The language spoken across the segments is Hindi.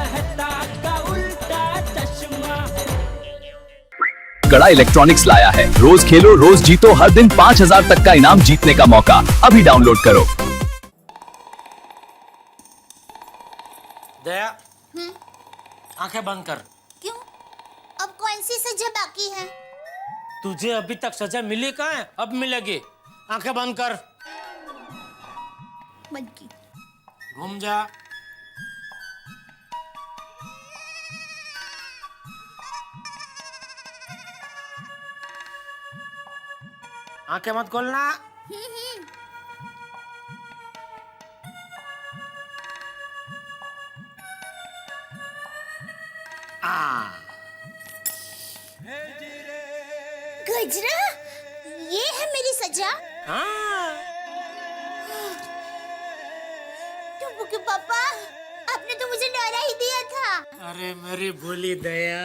कहता का उल्टा चश्मा। कड़ा इलेक्ट्रॉनिक्स लाया है, रोज खेलो रोज जीतो, हर दिन 5,000 तक का इनाम जीतने का मौका। अभी डाउनलोड करो। दया, आंखें बंद कर। क्यों? अब कौन सी सजा बाकी है? तुझे अभी तक सजा मिली कहाँ है? अब मिलेगी। आंखें बंद कर। बंद की। घूम जा। आंखें मत खोलना। गजरा, ये है मेरी सजा? हाँ। टुप्पू के पापा, आपने तो मुझे डरा ही दिया था। अरे मेरी भोली दया,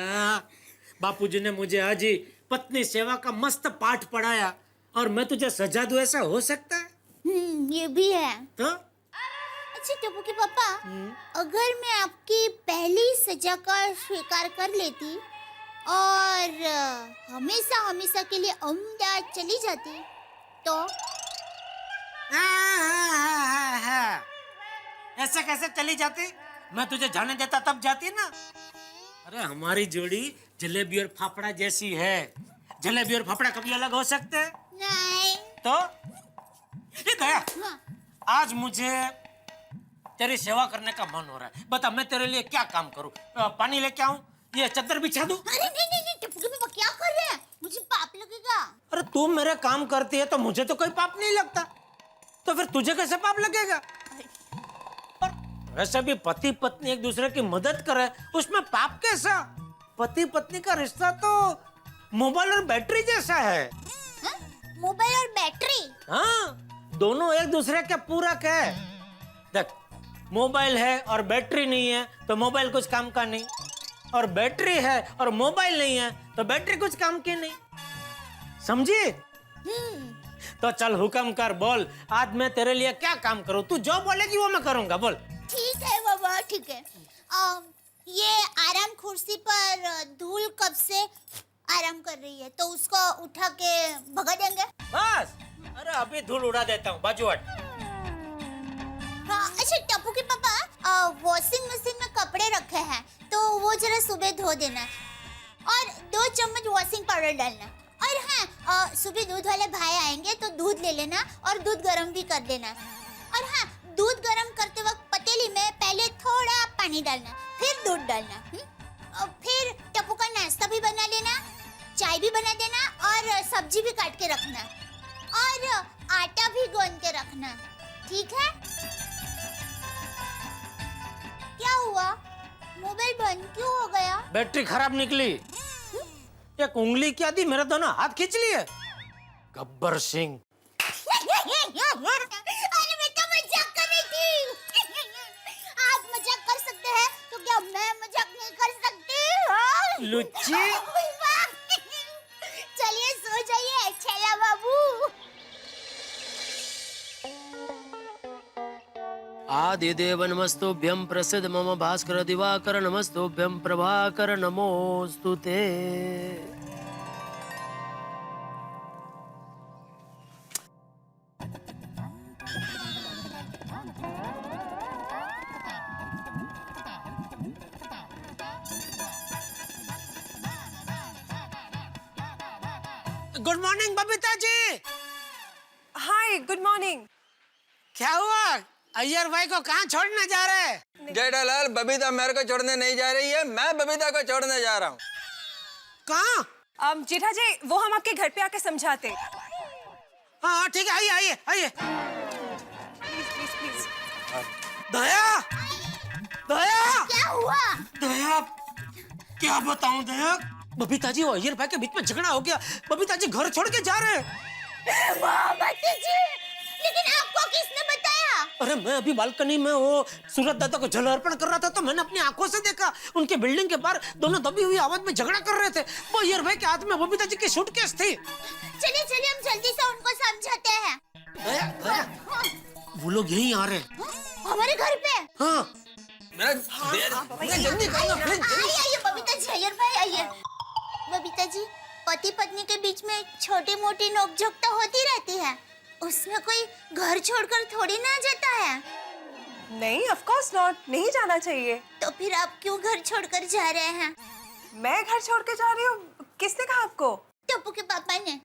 बापूजी ने मुझे आज ही पत्नी सेवा का मस्त पाठ पढ़ाया और मैं तुझे सजा दूं, ऐसा हो सकता है? ये भी है। तो अच्छा टप्पू के पापा, अगर मैं आपकी पहली सजा का स्वीकार कर लेती और हमेशा हमेशा के लिए अहमदाबाद चली जाती तो? ऐसे कैसे चली जाती? मैं तुझे जाने देता तब जाती ना। अरे हमारी जोड़ी जलेबी और फाफड़ा जैसी है। जलेबी और फाफड़ा कभी अलग हो सकते हैं? नहीं। तो ये दया, हाँ। आज मुझे तेरी सेवा करने का मन हो रहा है। बता मैं तेरे लिए क्या काम करूं? पानी लेके आऊं? ये चादर बिछा दूं? अरे नहीं, टप्पू के पापा क्या कर रहे हैं? मुझे पाप लगेगा। अरे तू मेरे काम करती है तो मुझे तो कोई पाप नहीं लगता, तो फिर तुझे कैसे पाप लगेगा? और वैसे भी पति पत्नी एक दूसरे की मदद करे, उसमें पाप कैसा? पति पत्नी का रिश्ता तो मोबाइल और बैटरी जैसा है। मोबाइल और बैटरी? हाँ, दोनों एक दूसरे के पूरक है। देख, मोबाइल है और बैटरी नहीं है तो मोबाइल कुछ काम का नहीं, और बैटरी है और मोबाइल नहीं है तो बैटरी कुछ काम की नहीं। समझी? तो चल हुक्म कर, बोल आज मैं तेरे लिए क्या काम करूं? तू जो बोलेगी वो मैं करूंगा, बोल। ठीक है बाबा, ठीक है। ये आराम कुर्सी पर धूल कब से आराम कर रही है, तो उसको उठा के भगा देंगे। बस, अरे अभी धूल उड़ा देता हूँ, बाजू हट। हाँ, अच्छा टप्पू के पापा, वॉशिंग मशीन में कपड़े रखे हैं तो वो जरा सुबह धो देना और 2 चम्मच वॉशिंग पाउडर डालना। और हाँ, सुबह दूध वाले भाई आएंगे तो दूध ले लेना और दूध गर्म भी कर देना। और हाँ, दूध गर्म करते वक्त पतीली में पहले थोड़ा पानी डालना, फिर दूध डालना। और फिर टप्पू का नाश्ता भी बना लेना, चाय भी बना देना और सब्जी भी काट के रखना और आटा भी गूंद के रखना, ठीक है? क्या हुआ? मोबाइल बंद क्यों हो गया? बैटरी खराब निकली। एक उंगली क्या दी, मेरे दोनों हाथ खींच लिए। गब्बर सिंह। अरे मैं तो मजाक कर रही थी। आप मजाक कर सकते हैं तो क्या मैं मजाक नहीं कर सकती? लुच्ची। चलिए सो जाइए छेला बाबू। आदिदेव नमस्तुभ्यं प्रसिद्ध मम भास्कर दिवाकर नमस्तुभ्यं प्रभाकर नमोस्तुते। Good morning Babita ji. हाय, गुड मॉर्निंग। क्या हुआ? अय्यर भाई को कहाँ छोड़ने जा रहे हैं? जेठालाल, बबीता मेरे को छोड़ने नहीं जा रही है, मैं बबीता को छोड़ने जा रहा हूँ। कहाँ? जेठा जी, वो हम आपके घर पे आके समझाते। हाँ ठीक है, आइए आइए आइए। Please please. दया, दया, क्या हुआ? दया, क्या बताऊं दया? बबीता जी और अय्यर भाई के बीच में झगड़ा हो गया। बबीता जी घर छोड़ के जा रहे हैं। वाह बच्चे जी, लेकिन आपको किसने बताया? अरे मैं अभी बालकनी में वो सूरज दादा को जल अर्पण कर रहा था तो मैंने अपनी आंखों से देखा, उनके बिल्डिंग के बाहर दोनों दबी हुई आवाज में झगड़ा कर रहे थे। वो अय्यर भाई के हाथ में बबीता जी की सूटकेस थी। चलिए चलिए हम जल्दी से उनको समझाते हैं। दया, दया, वो लोग यहीं आ रहे हैं। हमारे घर पे? हाँ, मेरा जल्दी करो ना प्लीज। आइए बबीता जी, अय्यर भाई आइए। बबीता जी, पति पत्नी के बीच में छोटी मोटी नोकझोंक तो होती रहती है, उसमें कोई घर छोड़कर थोड़ी ना जाता है। नहीं, ऑफ कोर्स नॉट, नहीं जाना चाहिए। तो फिर आप क्यों घर छोड़कर जा रहे हैं? मैं घर छोड़ के जा रही हूँ? किसने कहा आपको? टप्पू के पापा ने।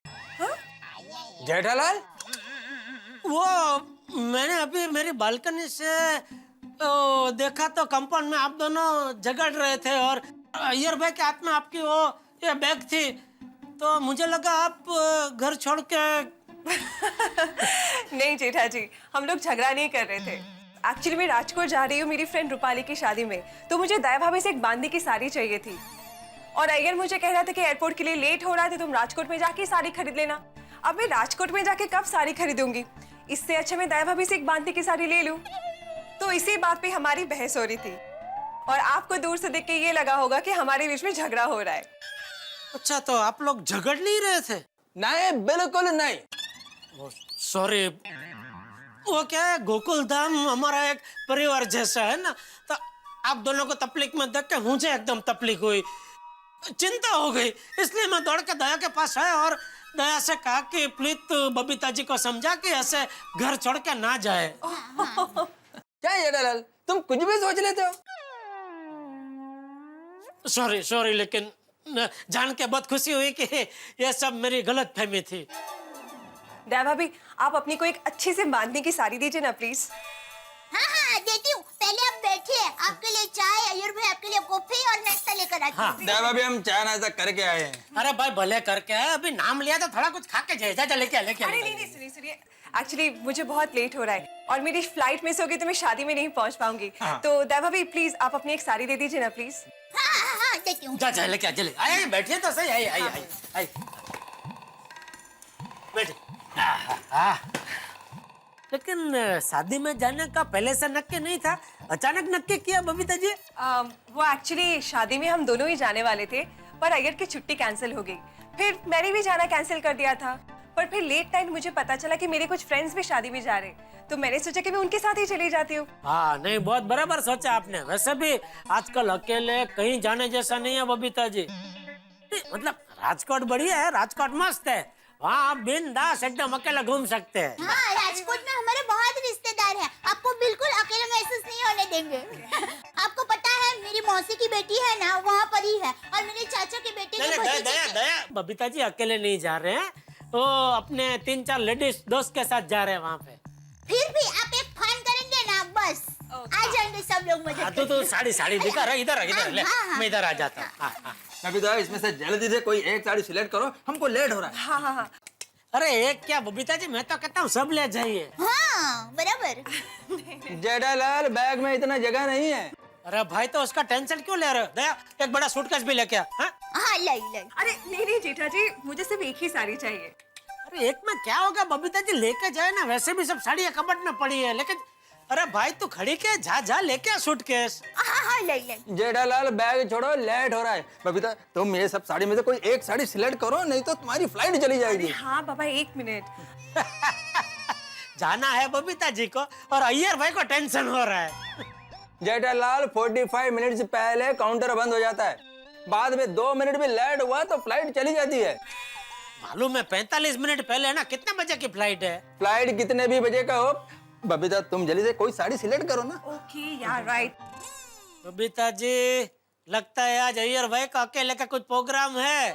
जेठालाल, वो मैंने अभी मेरी बालकनी से देखा तो कंपाउंड में आप दोनों झगड़ रहे थे और अय्यर भाई के हाथ में आपकी वो ये बैग थी, तो मुझे लगा आप घर छोड़ के। नहीं जेठा जी, हम लोग झगड़ा नहीं कर रहे थे। एक्चुअली मैं राजकोट जा रही हूँ मेरी फ्रेंड रूपाली की शादी में, तो मुझे दया भाभी से एक बांदी की साड़ी चाहिए थी और अय्यर मुझे कह रहा था कि एयरपोर्ट के लिए लेट हो रहा है तो तुम राजकोट में जाके साड़ी खरीद लेना। अब मैं राजकोट में जाके कब साड़ी खरीदूंगी, इससे अच्छा मैं दया भाभी से एक बांदी की साड़ी ले लूं। तो इसी बात पे हमारी बहस हो रही थी और आपको दूर से देख के ये लगा होगा कि हमारे बीच में झगड़ा हो रहा है। अच्छा, तो आप लोग झगड़ नहीं रहे थे? नहीं बिल्कुल नहीं। सॉरी, वो क्या है, गोकुल धाम हमारा एक परिवार जैसा है ना, तो आप दोनों को तकलीफ में देख के मुझे एकदम तकलीफ हुई, चिंता हो गई, इसलिए मैं दौड़ के दया के पास आया और दया से कहा कि प्लीज तू बबीता जी को समझा कि ऐसे घर छोड़ के ना जाए। क्या जेठालाल, तुम कुछ भी सोच लेते हो। सॉरी, लेकिन जान के बहुत खुशी हुई कि ये सब मेरी गलत फहमी थी। दया भाभी, आप अपनी को एक अच्छी से बांधने की साड़ी दीजिए ना प्लीज। हाँ, देती हूँ। पहले आप बैठिए, आपके लिए चाय, अय्यर भाई आपके लिए कॉफी और नाश्ता लेकर आती हूँ। देवा भी हम चाय नाश्ता करके आए हैं। अरे भाई भले करके आए, अभी नाम लिया तो थोड़ा कुछ खा के जाए। जा लेके अरे नहीं, सुनिए, एक्चुअली मुझे बहुत लेट हो रहा है और मेरी फ्लाइट मिस होगी तो मैं शादी में नहीं पहुंच पाऊंगी। तो दया भाभी प्लीज आप अपनी एक साड़ी दे दीजिए ना प्लीज। हाँ, देती हूँ। जा लेके जल्दी। आइए बैठिए तो सही। आई बैठिए। लेकिन शादी में जाने का पहले से नक्की नहीं था, अचानक नक्की किया बबीता जी? वो एक्चुअली शादी में हम दोनों ही जाने वाले थे पर अय्यर की छुट्टी कैंसिल हो गई, फिर मैंने भी जाना कैंसिल कर दिया था। पर फिर लेट नाइट मुझे पता चला कि मेरे कुछ फ्रेंड्स भी शादी में जा रहे, तो मैंने सोचा कि मैं उनके साथ ही चली जाती हूँ। हाँ, नहीं, बहुत बराबर सोचा आपने। वैसे भी आजकल अकेले कहीं जाने जैसा नहीं है बबीता जी। मतलब राजकोट बढ़िया है, राजकोट मस्त है, वहाँ आप बिंदास एकदम अकेला घूम सकते हैं। हाँ, राजकोट में हमारे बहुत रिश्तेदार हैं, आपको बिल्कुल अकेले महसूस नहीं होने देंगे। आपको पता है मेरी मौसी की बेटी है ना, वहाँ पर ही है, और मेरे चाचा के बेटे के भतीजे दया, बबीता जी अकेले नहीं जा रहे हैं, वो अपने 3-4 लेडीज दोस्त के साथ जा रहे हैं वहाँ पे। फिर भी आप एक फोन करेंगे ना, बस आ जाएंगे सब लोग मदद करने। तो साड़ी दिखा रहा, इधर ले, हाँ। मैं इधर आ जाता हूँ। अभी तो इसमें से जल्दी से कोई एक साड़ी सिलेक्ट करो, हमको लेट हो रहा है। हाँ। अरे एक क्या बबीता जी, मैं तो कहता हूँ सब ले जाइए। हाँ, बराबर। जेठालाल, बैग में इतना जगह नहीं है। अरे भाई, तो उसका टेंशन क्यों ले रहे हो? दया, एक बड़ा सूटकेस भी लेके आ। हाँ, लाई। अरे नहीं जेठा जी, मुझे सिर्फ एक ही साड़ी चाहिए। अरे एक में क्या होगा बबीता जी, लेके जाए ना, वैसे भी सब साड़ियाँ कबट में पड़ी है। लेकिन अरे भाई तू खड़ी के जा लेके आ सूटकेस। हाँ, लाई। जेठालाल, बैग छोड़ो, लेट हो रहा है। बबीता, तुम ये सब साड़ी में से कोई एक साड़ी सिलेक्ट करो, नहीं तो तुम्हारी फ्लाइट चली जाएगी। हाँ बाबा, 1 मिनट। जाना है बबीता जी को और अय्यर भाई को टेंशन हो रहा है। जेठालाल, 45 मिनट से पहले काउंटर बंद हो जाता है, बाद में 2 मिनट भी लेट हुआ तो फ्लाइट चली जाती है। मालूम है 45 मिनट पहले है ना, कितने बजे की फ्लाइट है? फ्लाइट कितने भी बजे का हो, बबीता तुम जल्दी से कोई साड़ी सिलेक्ट करो ना। ओके यार, राइट। बबीता जी, लगता है आज अय्यर भाई का अकेले का कुछ प्रोग्राम है,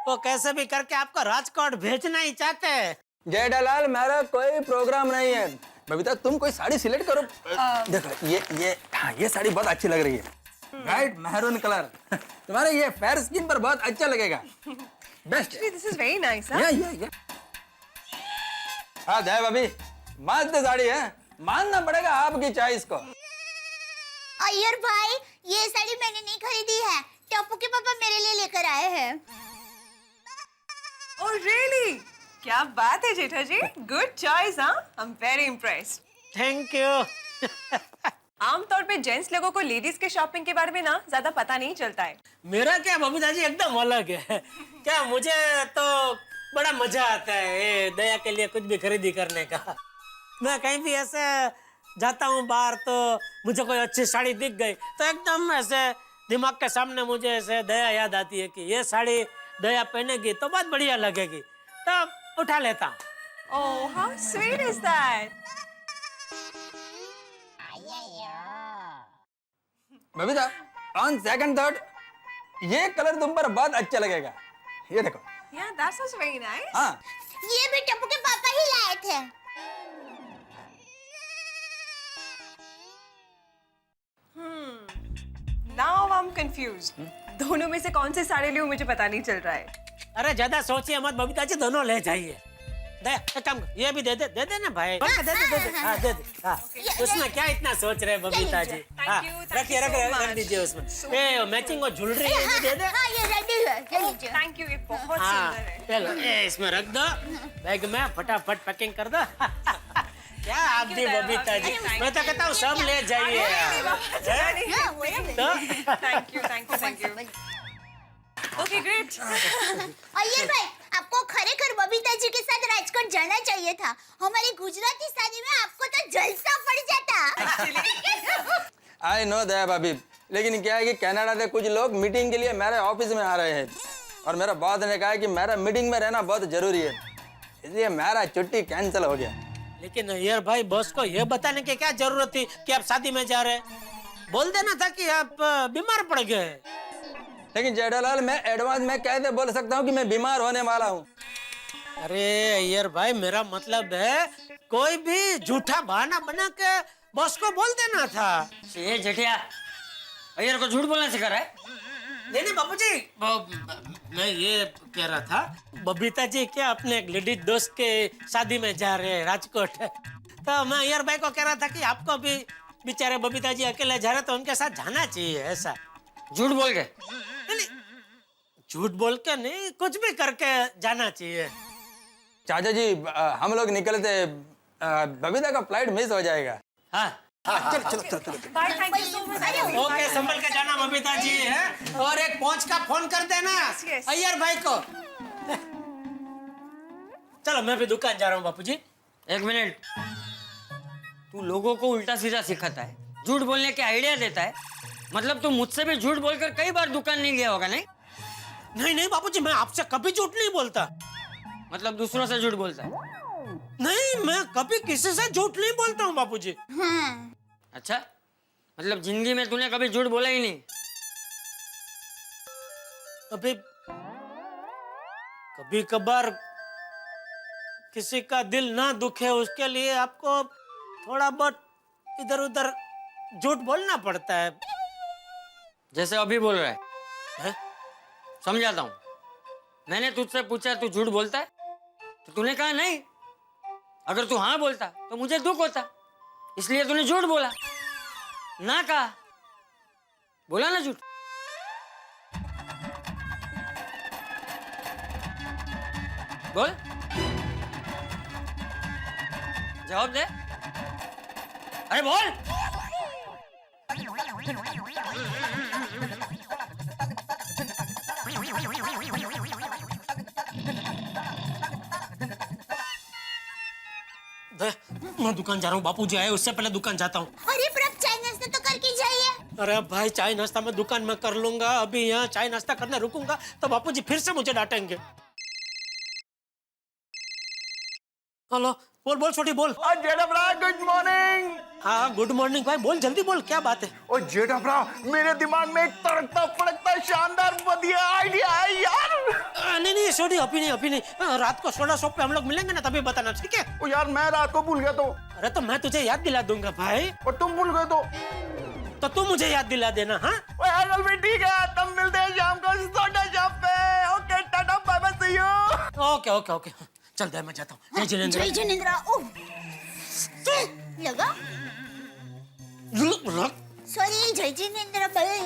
वो कैसे भी करके आपको राजकोट भेजना ही चाहते हैं। जेठालाल, मेरा कोई प्रोग्राम नहीं है। बबीता, तुम कोई साड़ी सिलेक्ट करो। देखो ये साड़ी बहुत अच्छी लग रही है, राइट, मैरून कलर। तुम्हारे ये फेयर स्किन पर बहुत अच्छा लगेगा। Best. This is very nice. हाँ दया भाभी, मस्त साड़ी है, मानना पड़ेगा आपकी चॉइस को। अय्यर भाई, ये साड़ी मैंने नहीं खरीदी है, टप्पू के पापा मेरे लिए लेकर आए हैं। Oh really? क्या बात है जेठा जी, गुड चॉइस। हाँ, I am very impressed. Thank you. आमतौर पे जेंट्स लोगों को लेडीज के शॉपिंग के बारे में ना ज्यादा पता नहीं चलता है। मेरा क्या बबीता जी एकदम अलग है। क्या मुझे तो बड़ा मजा आता है ये दया के लिए कुछ भी खरीदी करने का। मैं कहीं भी ऐसे जाता हूँ बाहर तो मुझे कोई अच्छी साड़ी दिख गई तो एकदम ऐसे दिमाग के सामने मुझे ऐसे दया याद आती है कि ये साड़ी दया पहनेगी तो बहुत बढ़िया लगेगी, तो उठा लेता हूँ। Oh, how sweet is that? Babita, on second thought ये कलर तुम पर बहुत अच्छा लगेगा। ये देखो। Yeah, that was very nice. हाँ, ये भी टप्पू के पापा ही लाए थे। Now I'm confused. दोनों में से कौन से साड़ी लूं मुझे पता नहीं चल रहा है। अरे ज्यादा सोचिए मत बबीता जी, दोनों ले जाइए। दे एक काम कर, ये भी दे दे ना भाई। दे हाँ दे दे हाँ। उसमें क्या इतना सोच रहे हैं बबीता जी? हाँ रखिए रख दीजिए उसमें। ये मैचिंग और ज्वेलरी ये भी दे दे। हाँ ये रेडी है, ले लीजिए। Thank you, ये बहुत हाँ सुंदर है। चलो ये इसमें रख दो बैग में, फटाफट पैकिंग कर दो। क्या आप भी बबीता जी, मैं तो कहता हूँ सब ले जाइए। हाँ, वो है। तो Thank you. Okay, great. और ये भाई, आपको खरेखर बबीता जी के साथ राजकोट जाना चाहिए था। हमारी गुजराती शादी में आपको तो जलसा पड़ जाता। आई नो दया भाभी, लेकिन क्या है कि कनाडा से कुछ लोग मीटिंग के लिए मेरे ऑफिस में आ रहे हैं और मेरा बॉस ने कहा कि मेरा मीटिंग में रहना बहुत जरूरी है, इसलिए मेरा छुट्टी कैंसिल हो गया। लेकिन यार भाई बॉस को ये बताने की क्या जरूरत थी कि आप शादी में जा रहे हैं? बोल देना था कि आप बीमार पड़ गए। लेकिन जेठालाल, मैं एडवांस में कैसे बोल सकता हूँ कि मैं बीमार होने वाला हूँ? अरे यार भाई मेरा मतलब है कोई भी झूठा बहाना बना के बॉस को बोल देना था। ये जेठिया अय्यर को झूठ बोलना सिखा रहा है? नहीं बाबूजी, मैं ये कह रहा था बबीता जी क्या अपने एक लेडीज दोस्त के शादी में जा रहे हैं राजकोट, तो मैं यार भाई को कह रहा था कि आपको भी बेचारे बबीता जी अकेले जा रहे तो उनके साथ जाना चाहिए। ऐसा झूठ बोल के? नहीं, झूठ बोल के नहीं, कुछ भी करके जाना चाहिए। चाचा जी, हम लोग निकलते, बबीता का फ्लाइट मिस हो जाएगा। हाँ चलो। Bye, thank you so much. Okay, संभल के जाना बबीता जी है, और एक पहुंच का फोन कर देना yes. अय्यर भाई को। चलो मैं भी दुकान जा रहा हूँ बापूजी। एक मिनट, तू लोगों को उल्टा सीधा सिखाता है, झूठ बोलने के आइडिया देता है। मतलब तू मुझसे भी झूठ बोलकर कई बार दुकान नहीं गया होगा, नहीं? नहीं बापूजी, मैं आपसे कभी झूठ नहीं बोलता। मतलब दूसरों से झूठ बोलता है? नहीं, मैं कभी किसी से झूठ नहीं बोलता हूँ बापूजी। अच्छा, मतलब जिंदगी में तूने कभी झूठ बोला ही नहीं? कभी कभार किसी का दिल ना दुखे उसके लिए आपको थोड़ा बहुत इधर उधर झूठ बोलना पड़ता है। जैसे अभी बोल रहा है, हैं? समझाता हूँ। मैंने तुझसे पूछा तू झूठ बोलता है, तो तूने कहा नहीं। अगर तू हाँ बोलता तो मुझे दुख होता, इसलिए तूने झूठ बोला। ना कहा, बोला ना झूठ। बोल, जवाब दे। अरे बोल। मैं दुकान जा रहा हूँ, बापूजी आए उससे पहले दुकान जाता हूँ। अरे पर आप चाय नाश्ता तो करके जाइए। अरे भाई चाय नाश्ता मैं दुकान में कर लूंगा, अभी यहाँ चाय नाश्ता करने रुकूंगा तो बापूजी फिर से मुझे डांटेंगे। हेलो, बोल छोटी बोल। जेठाभरा गुड मॉर्निंग। हाँ गुड मॉर्निंग भाई, बोल जल्दी बोल, क्या बात है? ओ जेठाभरा, मेरे दिमाग में एक तड़कता फड़कता शानदार बढ़िया आइडिया है यार। नहीं छोटी, अभी नहीं। रात को सोडा शॉप पे हम लोग मिलेंगे ना, तभी बताना, ठीक है? ओ यार, मैं रात को भूल गया तो। अरे तो मैं तुझे याद दिला दूंगा भाई। और तुम भूल गए तो तू मुझे याद दिला देना। हाँ ओ यार भी ठीक है, तब मिलते हैं शाम को सोडा शॉप पे। Okay tata bye bye, see you. Okay चल दे, मैं जाता हूँ। जय जिनेंद्र। जय जिनेंद्र। ओह लगा, सॉरी जय जिनेंद्र भाई।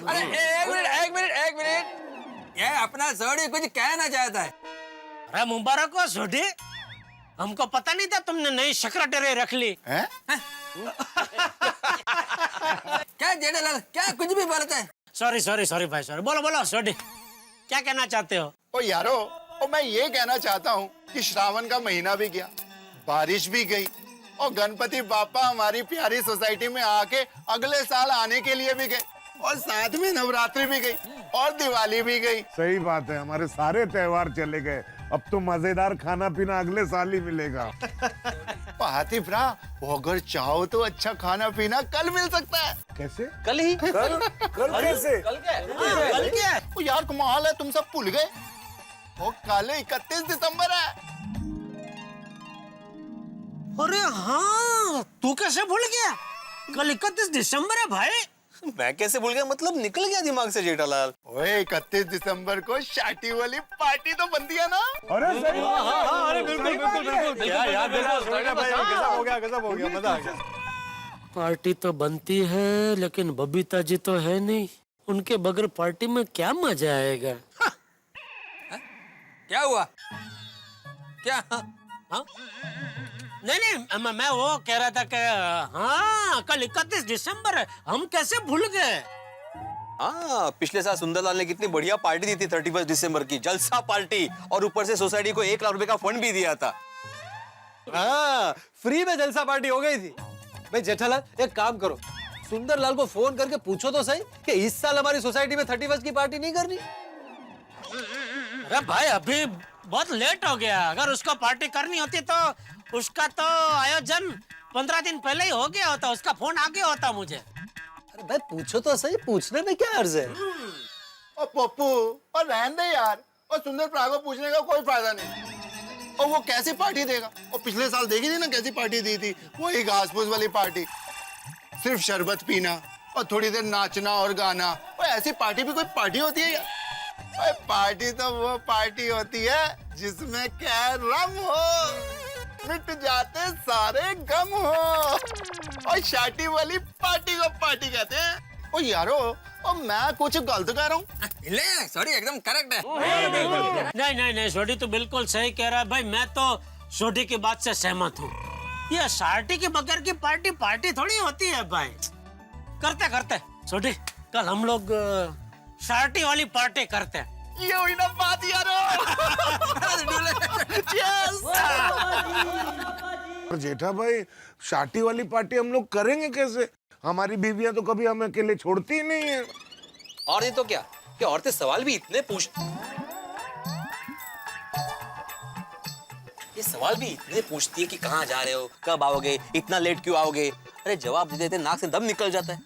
अरे एक मिनट, ये अपना सोडी कुछ कहना चाहता है। अरे मुबारक हो सोडी, हमको पता नहीं था तुमने नई सेक्रेटरी रख ली। क्या जेठालाल, क्या कुछ भी बोलता है? सॉरी सॉरी सॉरी भाई सॉरी। बोलो बोलो छोटी, क्या कहना चाहते हो? ओ यारो, ओ मैं ये कहना चाहता हूँ कि श्रावण का महीना भी गया, बारिश भी गई और गणपति बापा हमारी प्यारी सोसाइटी में आके अगले साल आने के लिए भी गए और साथ में नवरात्रि भी गई और दिवाली भी गई। सही बात है, हमारे सारे त्योहार चले गए। अब तो मजेदार खाना पीना अगले साल ही मिलेगा। हाथी भरा, वो अगर चाहो तो अच्छा खाना पीना कल मिल सकता है। कैसे? कल ही कल कैसे? कल क्या है? कल क्या है? ओ यार कमाल है, तुम सब भूल गए। वो कल 31 दिसंबर है। अरे हाँ, तू कैसे भूल गया? कल 31 दिसंबर है भाई। मैं कैसे भूल गया? मतलब निकल गया दिमाग से जेठालाल। ओए 31 दिसंबर को शादी वाली पार्टी तो बनती है ना? अरे सही बात है। अरे बिल्कुल बिल्कुल बिल्कुल याद दिला गजब हो गया, मजा आ गया। पार्टी तो बनती है लेकिन बबीता जी तो है नहीं, उनके बगैर पार्टी में क्या मजा आएगा? क्या हुआ? क्या? हाँ? नहीं मैं वो कह रहा था कि हाँ कल 31 दिसंबर है, हम कैसे भूल गए? हाँ, पिछले साल सुंदरलाल ने कितनी बढ़िया पार्टी दी थी 31 दिसंबर की, जलसा पार्टी, और ऊपर से सोसाइटी को 1 लाख रुपए का फंड भी दिया था। हाँ, फ्री में जलसा पार्टी हो गई थी। भाई जेठालाल एक काम करो, सुंदरलाल को फोन करके पूछो तो सही कि इस साल हमारी सोसाइटी में 31 की पार्टी नहीं करनी। अरे भाई अभी बहुत लेट हो गया, अगर उसको पार्टी करनी होती तो उसका तो आयोजन 15 दिन पहले ही हो गया होता, उसका फोन आ गया होता मुझे। अरे भाई पूछो तो सही, पूछने में क्या अर्ज है? और पप्पू और रहने दे यार, और सुंदर प्रा को पूछने का कोई फायदा नहीं। और वो कैसी पार्टी देगा? और पिछले साल देखी थी ना कैसी पार्टी दी थी, वही घास फूस वाली पार्टी, सिर्फ शरबत पीना और थोड़ी देर नाचना और गाना। और ऐसी पार्टी भी कोई पार्टी होती है यार? और पार्टी तो वो पार्टी होती है जिसमें क्या रम हो, मिट जाते सारे गम हो, और शादी वाली पार्टी को पार्टी कहते हैं। ओ यारो, और मैं कुछ गलत कह रहा हूँ? सॉरी, एकदम करेक्ट है। नहीं छोटी तो बिल्कुल सही कह रहा है भाई, मैं तो छोटी की बात से सहमत हूँ। ये शादी के बगैर की पार्टी थोड़ी होती है भाई। करते छोटी, कल हम लोग शादी वाली पार्टी करते हैं। ये हुई ना बात यारो। और जेठा भाई, शादी वाली पार्टी हम लोग करेंगे कैसे? हमारी बीवियां तो कभी हमें अकेले छोड़ती ही नहीं है। और नहीं तो क्या, कि औरतें सवाल भी इतने पूछती है कि कहाँ जा रहे हो, कब आओगे, इतना लेट क्यों आओगे? अरे जवाब दे देते नाक से दम निकल जाता है।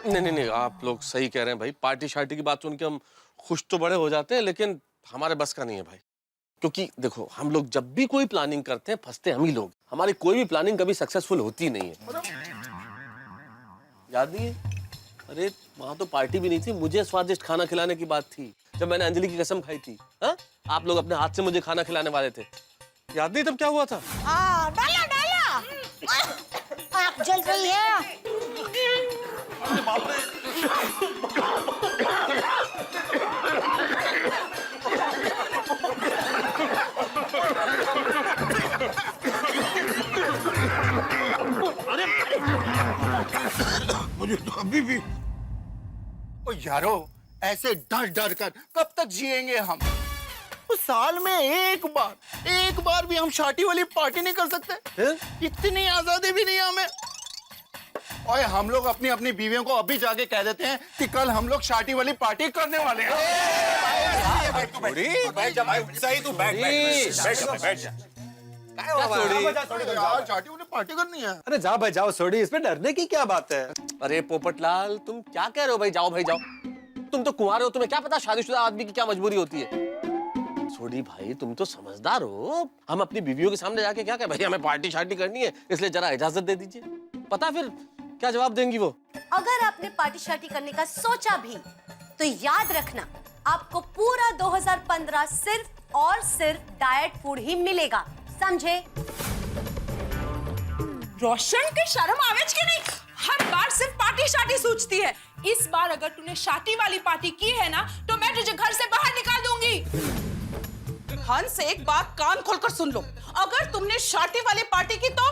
नहीं, आप लोग सही कह रहे हैं भाई। पार्टी शार्टी की बात सुन के हम खुश तो बड़े हो जाते हैं, लेकिन हमारे बस का नहीं है भाई। क्योंकि देखो, हम लोग जब भी कोई प्लानिंग करते हैं फंसते हम ही लोग। हमारी कोई भी प्लानिंग कभी सक्सेसफुल होती नहीं है। याद नहीं है? अरे वहां तो पार्टी भी नहीं थी, मुझे स्वादिष्ट खाना खिलाने की बात थी जब मैंने अंजलि की कसम खाई थी। हा? आप लोग अपने हाथ से मुझे खाना खिलाने वाले थे, याद नहीं तब क्या हुआ था? डाला आग जल रही है। मुझे तो अभी भी। ओ यारो, ऐसे डर डर कर कब तक जिएंगे हम? उस साल में एक बार भी हम शादी वाली पार्टी नहीं कर सकते? इतनी आजादी भी नहीं है हमें। और हम लोग अपनी अपनी बीवियों को अभी जाके कह देते हैं कि कल हम लोग शादी वाली पार्टी करने वाले हैं। शादी वाली पार्टी करनी है। अरे जाओ भाई जाओ, सोडी, इसमें डरने की क्या बात है? अरे पोपटलाल, तुम क्या कह रहे हो भाई? जाओ भाई जाओ, तुम तो कुंवारे हो, तुम्हें क्या पता शादीशुदा आदमी की क्या मजबूरी होती है। सोडी भाई, तुम तो समझदार हो। हम अपनी बीवियों के सामने जाके क्या कहें? भाई हमें पार्टी शार्टी करनी है, इसलिए जरा इजाजत दे दीजिए। पता फिर क्या जवाब देंगी वो? अगर आपने पार्टी शार्टी करने का सोचा भी तो याद रखना, आपको पूरा 2015 सिर्फ और सिर्फ डाइट फूड ही मिलेगा, समझे? रोशन के शर्म आवेज के नहीं, हर बार सिर्फ पार्टी शार्टी सोचती है। इस बार अगर तूने शादी वाली पार्टी की है ना, तो मैं तुझे घर से बाहर निकाल दूंगी। हंस, एक बात कान खोलकर सुन लो, अगर तुमने शादी वाली पार्टी की तो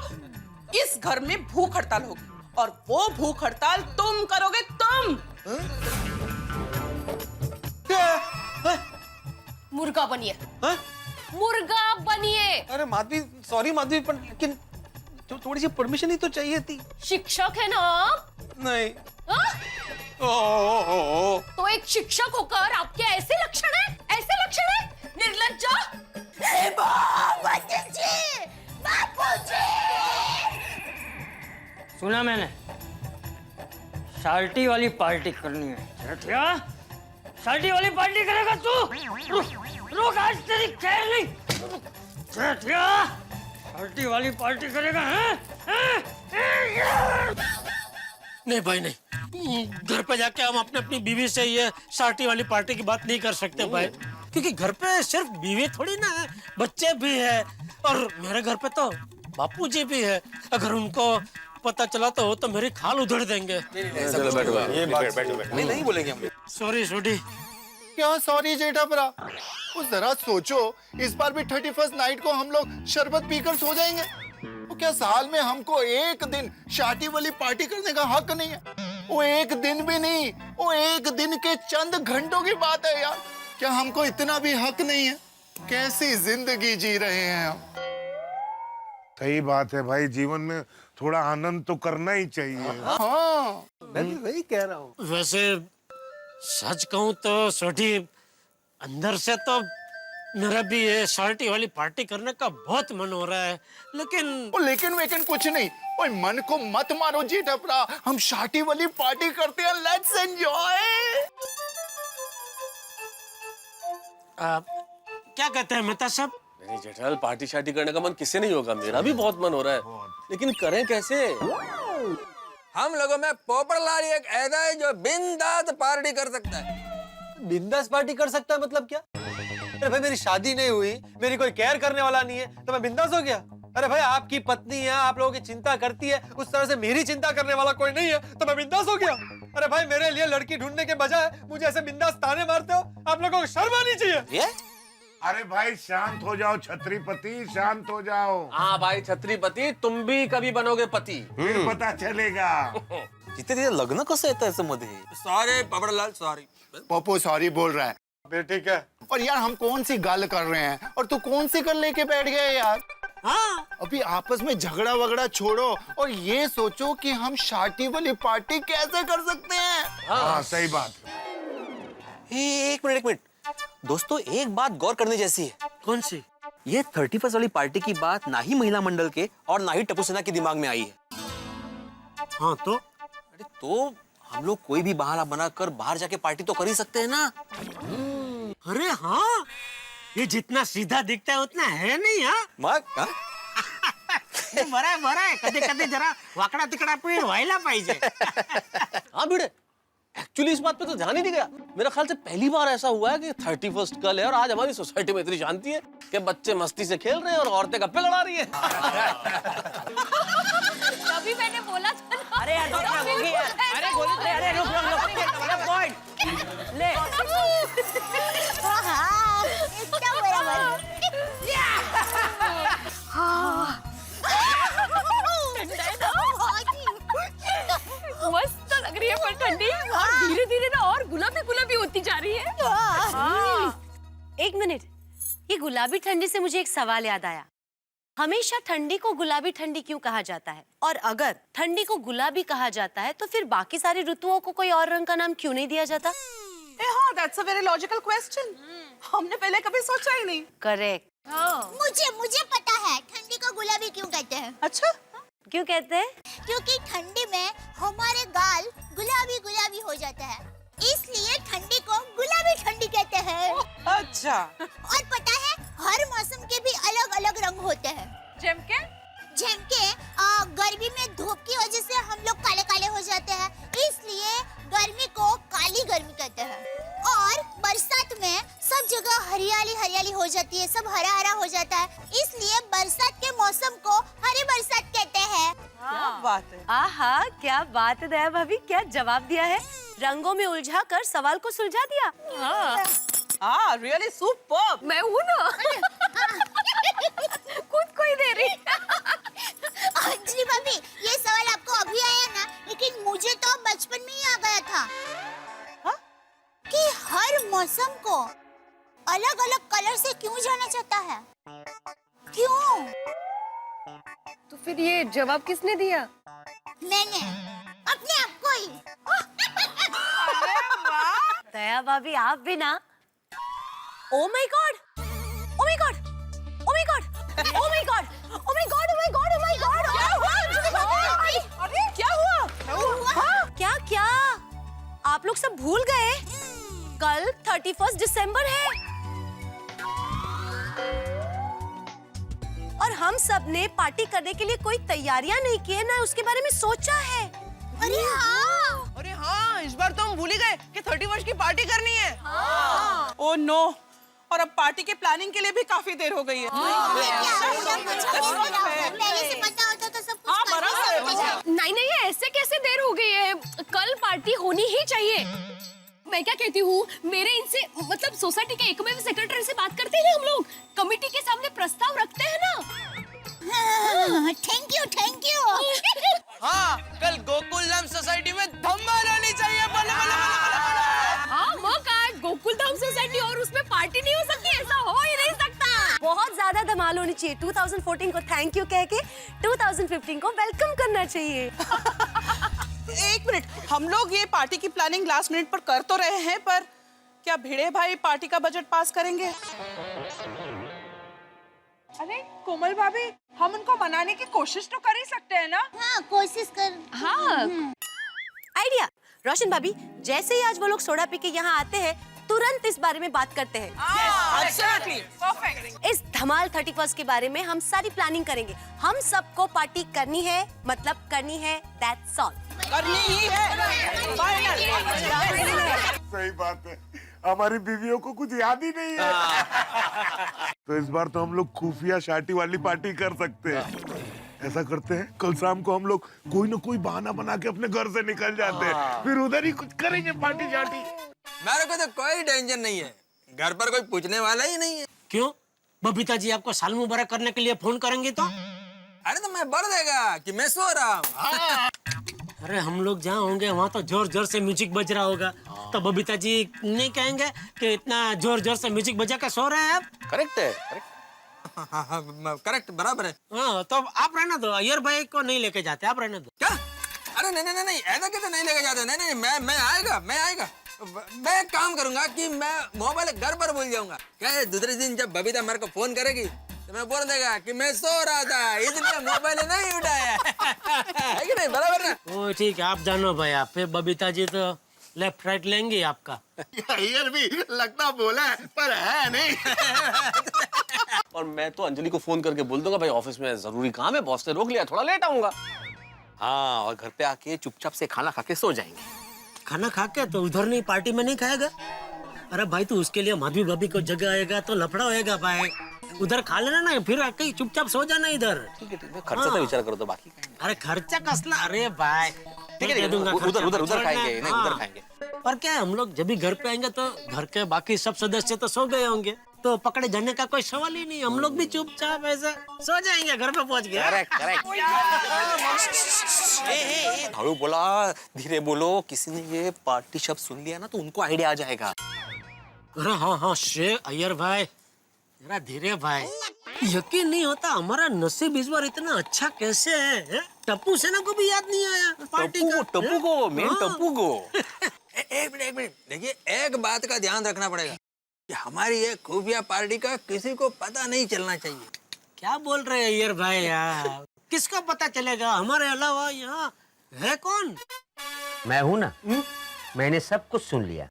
इस घर में भूख हड़ताल होगी, और वो भूख हड़ताल तुम करोगे, तुम। क्या है? मुर्गा बनिए, हाँ? मुर्गा बनिए। अरे माधवी, सॉरी माधवी, पर लेकिन थोड़ी सी परमिशन ही तो चाहिए थी। शिक्षक है ना आप? नहीं। हाँ? ओ। तो एक शिक्षक होकर आपके ऐसे लक्षण है, ऐसे लक्षण है, निर्लज्जा। सुना मैंने, शाल्टी वाली पार्टी करनी है। चरटिया, शाल्टी वाली पार्टी करेगा तू? रुक, आज तेरी खैर नहीं। चरटिया, शाल्टी वाली पार्टी करेगा? नहीं भाई नहीं, घर पे जाके हम अपनी बीवी से ये शार्टी वाली पार्टी की बात नहीं कर सकते भाई, क्योंकि घर पे सिर्फ बीवी थोड़ी ना है, बच्चे भी है, और मेरे घर पे तो बापूजी भी है। अगर उनको पता चला तो मेरी खाल उधड़ देंगे। चलो बैठो, ये बात नहीं बोलेंगे हम। सॉरी छोटी। क्या सॉरी जेठापरा? उस जरा सोचो, इस बार भी 31st नाइट को हम लोग शरबत पीकर सो जाएंगे। तो क्या साल में हमको एक दिन शादी वाली पार्टी करने का हक नहीं है? वो एक दिन भी नहीं, वो एक दिन के चंद घंटों की बात है यार। क्या हमको इतना भी हक नहीं है? कैसी जिंदगी जी रहे हैं हम। सही बात है भाई, जीवन में थोड़ा आनंद तो करना ही चाहिए। हाँ, मैं भी वही कह रहा हूँ। वैसे सच कहूँ तो छोटी, अंदर से तो मेरा भी ये शार्टी वाली पार्टी करने का बहुत मन हो रहा है, लेकिन लेकिन कुछ नहीं। ओए मन को मत मारो जेठापरा, हम शादी वाली पार्टी करते हैं। Let's enjoy. क्या कहते हैं मेहता साहब? नहीं जेठालाल, पार्टी शार्टी करने का मन किससे नहीं होगा, मेरा भी बहुत मन हो रहा है, लेकिन करें कैसे? हम लोगों में पोपटलाल एक ऐसा है जो बिंदास पार्टी कर सकता है। बिंदास पार्टी कर सकता है मतलब क्या? अरे भाई, मेरी शादी नहीं हुई, मेरी कोई केयर करने वाला नहीं है, तो मैं बिंदास हो गया? अरे भाई, आपकी पत्नी है, आप लोगों की चिंता करती है, उस तरह से मेरी चिंता करने वाला कोई नहीं है, तो मैं बिंदास हो गया? अरे भाई, मेरे लिए लड़की ढूंढने के बजाय मुझे ऐसे बिंदास ताने मारते हो, आप लोगों को शर्म आनी चाहिए। ये? अरे भाई शांत हो जाओ छत्रीपति, शांत हो जाओ। हाँ भाई छत्रीपति, तुम भी कभी बनोगे पति, फिर पता चलेगा। जिथे लग्न कसं येतं असं मध्ये? Sorry Popatlal, sorry. Pappu sorry बोल रहा है। फिर ठीक है। और यार हम कौन सी गल कर रहे हैं और तू कौन सी गल लेके बैठ गया यार? हाँ, अभी आपस में झगड़ा वगड़ा छोड़ो और ये सोचो कि हम शादी वाली पार्टी कैसे कर सकते हैं। हाँ सही बात। एक मिनट दोस्तों, एक बात गौर करने जैसी है। कौन सी? ये 31st वाली पार्टी की बात ना ही महिला मंडल के और ना ही टप्पू सेना के दिमाग में आई है। हाँ तो? अरे तो हम लोग कोई भी बहाना बनाकर बाहर जाके पार्टी तो कर ही सकते हैं ना। अरे हाँ, ये जितना सीधा दिखता है उतना है नहीं। हाँ बरं आहे, कधी जरा वाकडा तिकडा पण व्हायला पाहिजे। हाँ भिड़े, एक्चुअली इस बात पे तो ध्यान ही नहीं गया। मेरा ख्याल से पहली बार ऐसा हुआ है कि 31st कल है और आज हमारी सोसाइटी में इतनी शांति है कि बच्चे मस्ती से खेल रहे हैं और औरतें गप्पे लड़ा रही हैं। तभी मैंने बोला था ना। अरे यार, रुक, पॉइंट ले। हाँ, एकदम बराबर। मस्त लग रही है पर ठंडी, और धीरे धीरे ना और गुलाबी गुलाबी होती जा रही है। एक मिनट, ये गुलाबी ठंडी से मुझे एक सवाल याद आया। हमेशा ठंडी को गुलाबी ठंडी क्यों कहा जाता है? और अगर ठंडी को गुलाबी कहा जाता है तो फिर बाकी सारी ऋतुओं को कोई और रंग का नाम क्यों नहीं दिया जाता? हाँ, that's a very logical question. हमने पहले कभी सोचा ही नहीं। करेक्ट। मुझे पता है ठंडी को गुलाबी क्यों कहते हैं। अच्छा, क्यों कहते हैं? क्योंकि ठंडी में हमारे गाल गुलाबी गुलाबी हो जाता है, इसलिए ठंडी को गुलाबी ठंडी कहते हैं। अच्छा। और पता है, हर मौसम के भी अलग अलग रंग होते हैं। जेम के गर्मी में धूप की वजह से हम लोग काले काले हो जाते हैं, इसलिए गर्मी को काली गर्मी कहते हैं। और बरसात में सब जगह हरियाली हरियाली हो जाती है, सब हरा हरा हो जाता है, इसलिए बरसात के मौसम को हरी बरसात कहते हैं। क्या बात है। आहा, क्या बात है दया भाभी, क्या जवाब दिया है। रंगों में उलझा कर सवाल को सुलझा दिया। हाँ, really superb। मैं हूँ ना। खुद को ही दे रही। अंजलि भाभी, ये सवाल आपको अभी आया ना, लेकिन मुझे तो बचपन में ही आ गया था। कि हर मौसम है। क्यों? तो फिर ये जवाब किसने दिया? मैंने अपने आप को ही। दया भाभी आप भी ना। Oh my God, oh my God, oh my God, oh my God, oh my God, oh my God, oh my God. अरे क्या हुआ? हाँ? क्या? आप लोग सब भूल गए? कल 31 दिसंबर है और हम सब ने पार्टी करने के लिए कोई तैयारियां नहीं की है, ना उसके बारे में सोचा है। अरे हाँ, इस बार तो हम भूल ही गए कि 31 की पार्टी करनी है। ओह नो, और अब पार्टी के प्लानिंग के लिए भी काफी देर हो गई है। पहले से पता होता तो सब कुछ नहीं, ऐसे कैसे देर हो गई है? कल पार्टी होनी ही चाहिए। मैं क्या कहती हूँ, मेरे इनसे मतलब सोसाइटी के एकमेव सेक्रेटरी से बात करते हैं हम लोग, कमेटी के सामने प्रस्ताव रखते हैं ना। Thank you. हाँ, कल गोकुलधाम सोसाइटी में धमाल होनी चाहिए। हाँ, मौका गोकुल धाम सोसाइटी और उसमें पार्टी नहीं हो सकती, ऐसा हो ही नहीं सकता। बहुत ज्यादा धमाल होनी चाहिए। 2014 को थैंक यू कह के 2015 को वेलकम करना चाहिए। एक मिनट, हम लोग ये पार्टी की प्लानिंग लास्ट मिनट पर कर तो रहे हैं, पर क्या भिड़े भाई पार्टी का बजट पास करेंगे? अरे कोमल भाभी, हम उनको मनाने की कोशिश तो कर ही सकते हैं ना? हाँ, कोशिश कर। हाँ, आइडिया। रोशन भाभी, जैसे ही आज वो लोग सोडा पी के यहाँ आते हैं, तुरंत इस बारे में बात करते हैं। Exactly. Perfect. इस धमाल 31 के बारे में हम सारी प्लानिंग करेंगे। हम सबको पार्टी करनी है, मतलब करनी है, that's all। करनी ही है। सही बात है, हमारी बीवियों को कुछ याद ही नहीं है। तो इस बार तो हम लोग खुफिया शादी वाली पार्टी कर सकते हैं। ऐसा करते हैं, कल शाम को हम लोग कोई ना कोई बहाना बना के अपने घर से निकल जाते हैं, फिर उधर ही कुछ करेंगे पार्टी शादी। मेरे को तो कोई टेंशन नहीं है, घर पर कोई पूछने वाला ही नहीं है। क्यों? बबीता जी आपको साल मुबारक करने के लिए फोन करेंगे तो? अरे तो मैं बढ़ देगा कि मैं सो रहा हूँ। अरे हम लोग जहाँ होंगे वहाँ तो जोर जोर से म्यूजिक बज रहा होगा, तो बबीता जी नहीं कहेंगे कि इतना जोर जोर से म्यूजिक बजा के सो रहे हैं आप? करेक्ट है, करेक्ट। करेक्ट, बराबर है। हाँ, तो आप रहना दो, अय्यर भाई को नहीं लेके जाते, आप रहना दो। क्या? अरे नहीं, ऐसा कैसे नहीं लेके जाते? नहीं, मैं आएगा। मैं एक काम करूंगा कि मैं मोबाइल घर पर भूल जाऊंगा। क्या है, दूसरे दिन जब बबीता मेरे को फोन करेगी तो मैं बोल देगा कि मैं सो रहा था, इसलिए मोबाइल नहीं उठाया। है कि नहीं, बराबर ना? ओ ठीक है, आप जानो भाई। आप फिर बबीता जी तो लेफ्ट राइट लेंगे आपका। अय्यर भी लगता बोला है, पर है नहीं। और मैं तो अंजलि को फोन करके बोल दूंगा, भाई ऑफिस में जरूरी काम है, बॉस ने रोक लिया, थोड़ा लेट आऊंगा। हाँ, और घर पे आके चुपचाप से खाना खा के सो जाएंगे। खाना खा के तो उधर नहीं, पार्टी में नहीं खाएगा? अरे भाई, तो उसके लिए माधवी भाभी को जगह आएगा तो लफड़ा होएगा भाई। उधर खा लेना ना, फिर आके चुपचाप सो जाना इधर। ठीक है, खर्चा तो विचार करो तो बाकी। अरे खर्चा कसला? अरे भाई ठीक है, उधर खाएंगे, नहीं उधर खाएंगे। और क्या, हम लोग जब भी घर पे आएंगे तो घर के बाकी सब सदस्य तो सो गए होंगे, तो पकड़े जाने का कोई सवाल ही नहीं। हम लोग भी चुपचाप ऐसे सो जाएंगे घर पे पहुंच गए। करेक्ट। भाड़ू बोला, धीरे बोलो, किसी ने ये पार्टी शब्द सुन लिया ना तो उनको आइडिया आ जाएगा। अरे हाँ, शेर अय्यर भाई, जरा धीरे भाई। यकीन नहीं होता हमारा नसीब इस बार इतना अच्छा कैसे है? टप्पू सेना को भी याद नहीं आया पार्टी का। टप्पू को, मेन टप्पू को। एक मिनट, देखिए, एक बात का ध्यान रखना पड़ेगा कि हमारी ये खुफिया पार्टी का किसी को पता नहीं चलना चाहिए। क्या बोल रहे हैं अय्यर भाई यार? किसको पता चलेगा? हमारे अलावा यहाँ है कौन? मैं हूं ना। मैंने सब कुछ सुन लिया।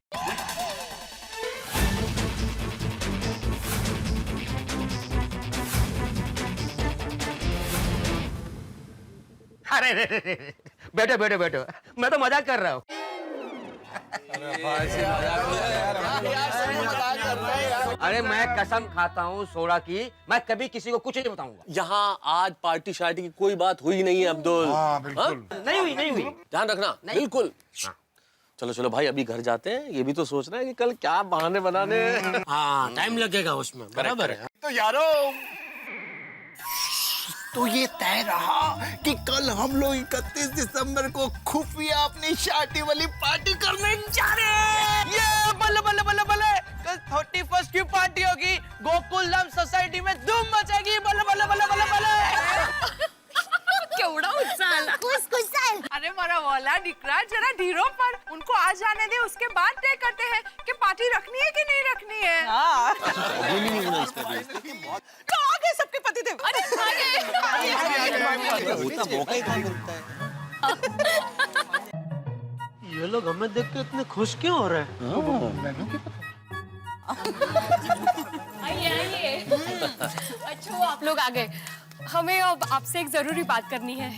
अरे बैठो, मैं तो मजाक कर रहा हूँ। अरे मैं कसम खाता हूँ सोडा की, मैं कभी किसी को कुछ नहीं बताऊंगा। यहाँ आज पार्टी शार्टी की कोई बात हुई नहीं है अब्दुल। हाँ, बिल्कुल। नहीं हुई। ध्यान रखना, बिल्कुल। चलो भाई, अभी घर जाते हैं। ये भी तो सोच रहे हैं कि कल क्या बहाने बनाने हैं। हाँ, टाइम लगेगा उसमें, बराबर है। तो यारों, तो ये तय रहा कि कल हम लोग 31 दिसंबर को खुफिया अपनी शादी वाली पार्टी करने जा रहे हैं। ये बल्ले, कल 31st की पार्टी होगी, गोकुलधाम सोसाइटी में धूम मचेगी। बल्ले बल्ले बल्ले बल्ले बल्ले। केवड़ा उत्साह खुश खुश साल। अरे मारा वाला निकला, जरा ढीरो पर उनको आ जाने दे, उसके बाद तय करते हैं कि पार्टी रखनी है कि नहीं रखनी है। तो आगे सबके पतिदेव। ये लोग हमें देख के इतने खुश क्यों हो रहे हैं? आइए अच्छा आप लोग आ गए। हमें अब आपसे एक जरूरी बात करनी है।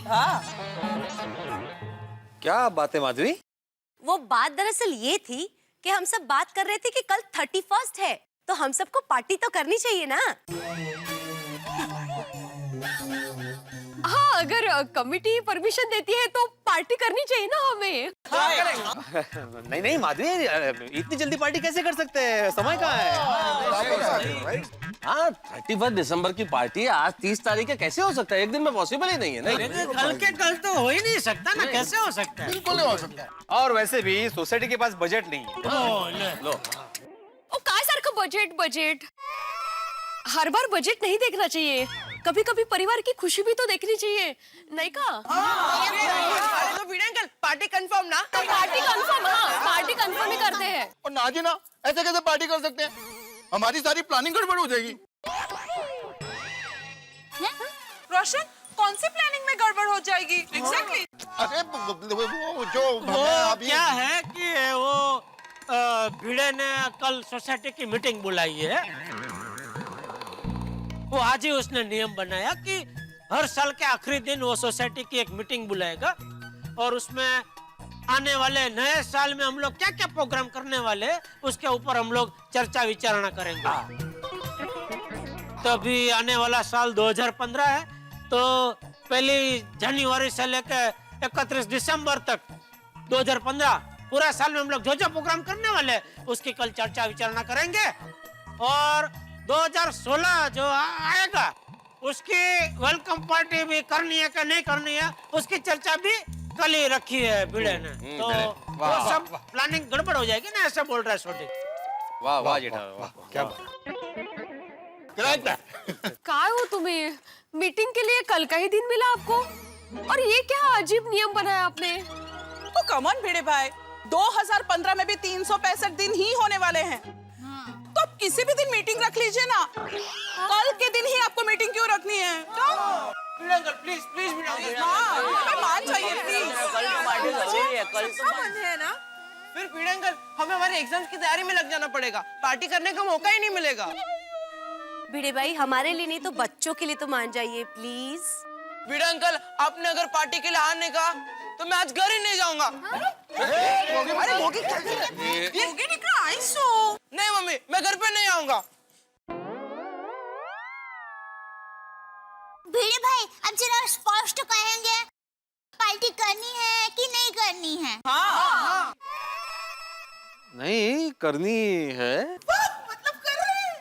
क्या बात है माधुरी? वो बात दरअसल ये थी कि हम सब बात कर रहे थे कि कल 31st है, तो हम सबको पार्टी तो करनी चाहिए ना। हाँ, अगर कमिटी परमिशन देती है तो पार्टी करनी चाहिए ना हमें। नहीं नहीं माधुरी, इतनी जल्दी पार्टी कैसे कर सकते हैं? समय कहाँ है? हाँ, 31 दिसंबर की पार्टी है, आज 30 तारीख है, कैसे हो सकता है? एक दिन में पॉसिबल ही नहीं है। नहीं कल के कल तो हो ही नहीं सकता ना, कैसे हो सकता है? बिल्कुल नहीं हो सकता। और वैसे भी सोसाइटी के पास बजट नहीं है। लो ओ काय सारखं बजट हर बार बजट नहीं देखना चाहिए, कभी कभी परिवार की खुशी भी तो देखनी चाहिए, नहीं का? अरे तो वीडियो अंकल, पार्टी कंफर्म ना? पार्टी कंफर्म, हाँ पार्टी कंफर्म ही करते हैं। और ना जी ना, ऐसे कैसे पार्टी कर सकते हैं? हमारी सारी प्लानिंग गड़बड़ हो जाएगी। रोशन, कौन सी प्लानिंग में गड़बड़ हो जाएगी? एग्जैक्टली। अरे वो जो वो अभी क्या है कि वो भिड़े ने कल सोसाइटी की मीटिंग बुलाई है। वो आज ही उसने नियम बनाया कि हर साल के आखिरी दिन वो सोसाइटी की एक मीटिंग बुलाएगा और उसमें आने वाले नए साल में हम लोग क्या क्या प्रोग्राम करने वाले उसके ऊपर हम लोग चर्चा विचारणा करेंगे। तभी आने वाला साल 2015 है, तो 1 जनवरी से लेकर 31 दिसंबर तक 2015 पूरा साल में हम लोग जो जो प्रोग्राम करने वाले हैं उसकी कल चर्चा विचारणा करेंगे। और 2016 जो आएगा उसकी वेलकम पार्टी भी करनी है कि नहीं करनी है उसकी चर्चा भी कल ही रखी है भिड़े ने। तो वो सब प्लानिंग गड़बड़ हो जाएगी ना, ऐसे बोल रहा है छोटी। वाह वाह जेठा, वाह क्या काय हो तुम्हें? मीटिंग के लिए कल का ही दिन मिला आपको, और ये क्या अजीब नियम बनाया आपने? तो कमन भिड़े भाई, 2015 में भी 365 दिन ही होने वाले हैं, तो आप किसी भी दिन मीटिंग रख लीजिए ना। कल के दिन ही आपको मीटिंग क्यों रखनी है? प्लीज प्लीज मान जाइए प्लीज। कल है ना? फिर भिड़े अंकल, हमें हमारे एग्जाम्स की तैयारी में लग जाना पड़ेगा, पार्टी करने का मौका ही नहीं मिलेगा। भिड़े भाई, हमारे लिए नहीं तो बच्चों के लिए तो मान जाइए प्लीज। भिड़े अंकल, आपने अगर पार्टी के लिए हाँ नहीं कहा तो मैं आज घर ही नहीं जाऊंगा। अरे मोगी क्या कर रहा है? मोगी निकला आइसो। नहीं मम्मी, मैं घर पे नहीं आऊंगा। भिड़े भाई, अब जरा स्पष्ट कहेंगे, पार्टी करनी है कि नहीं करनी है? हाँ। नहीं करनी है। मतलब कर रहे हैं।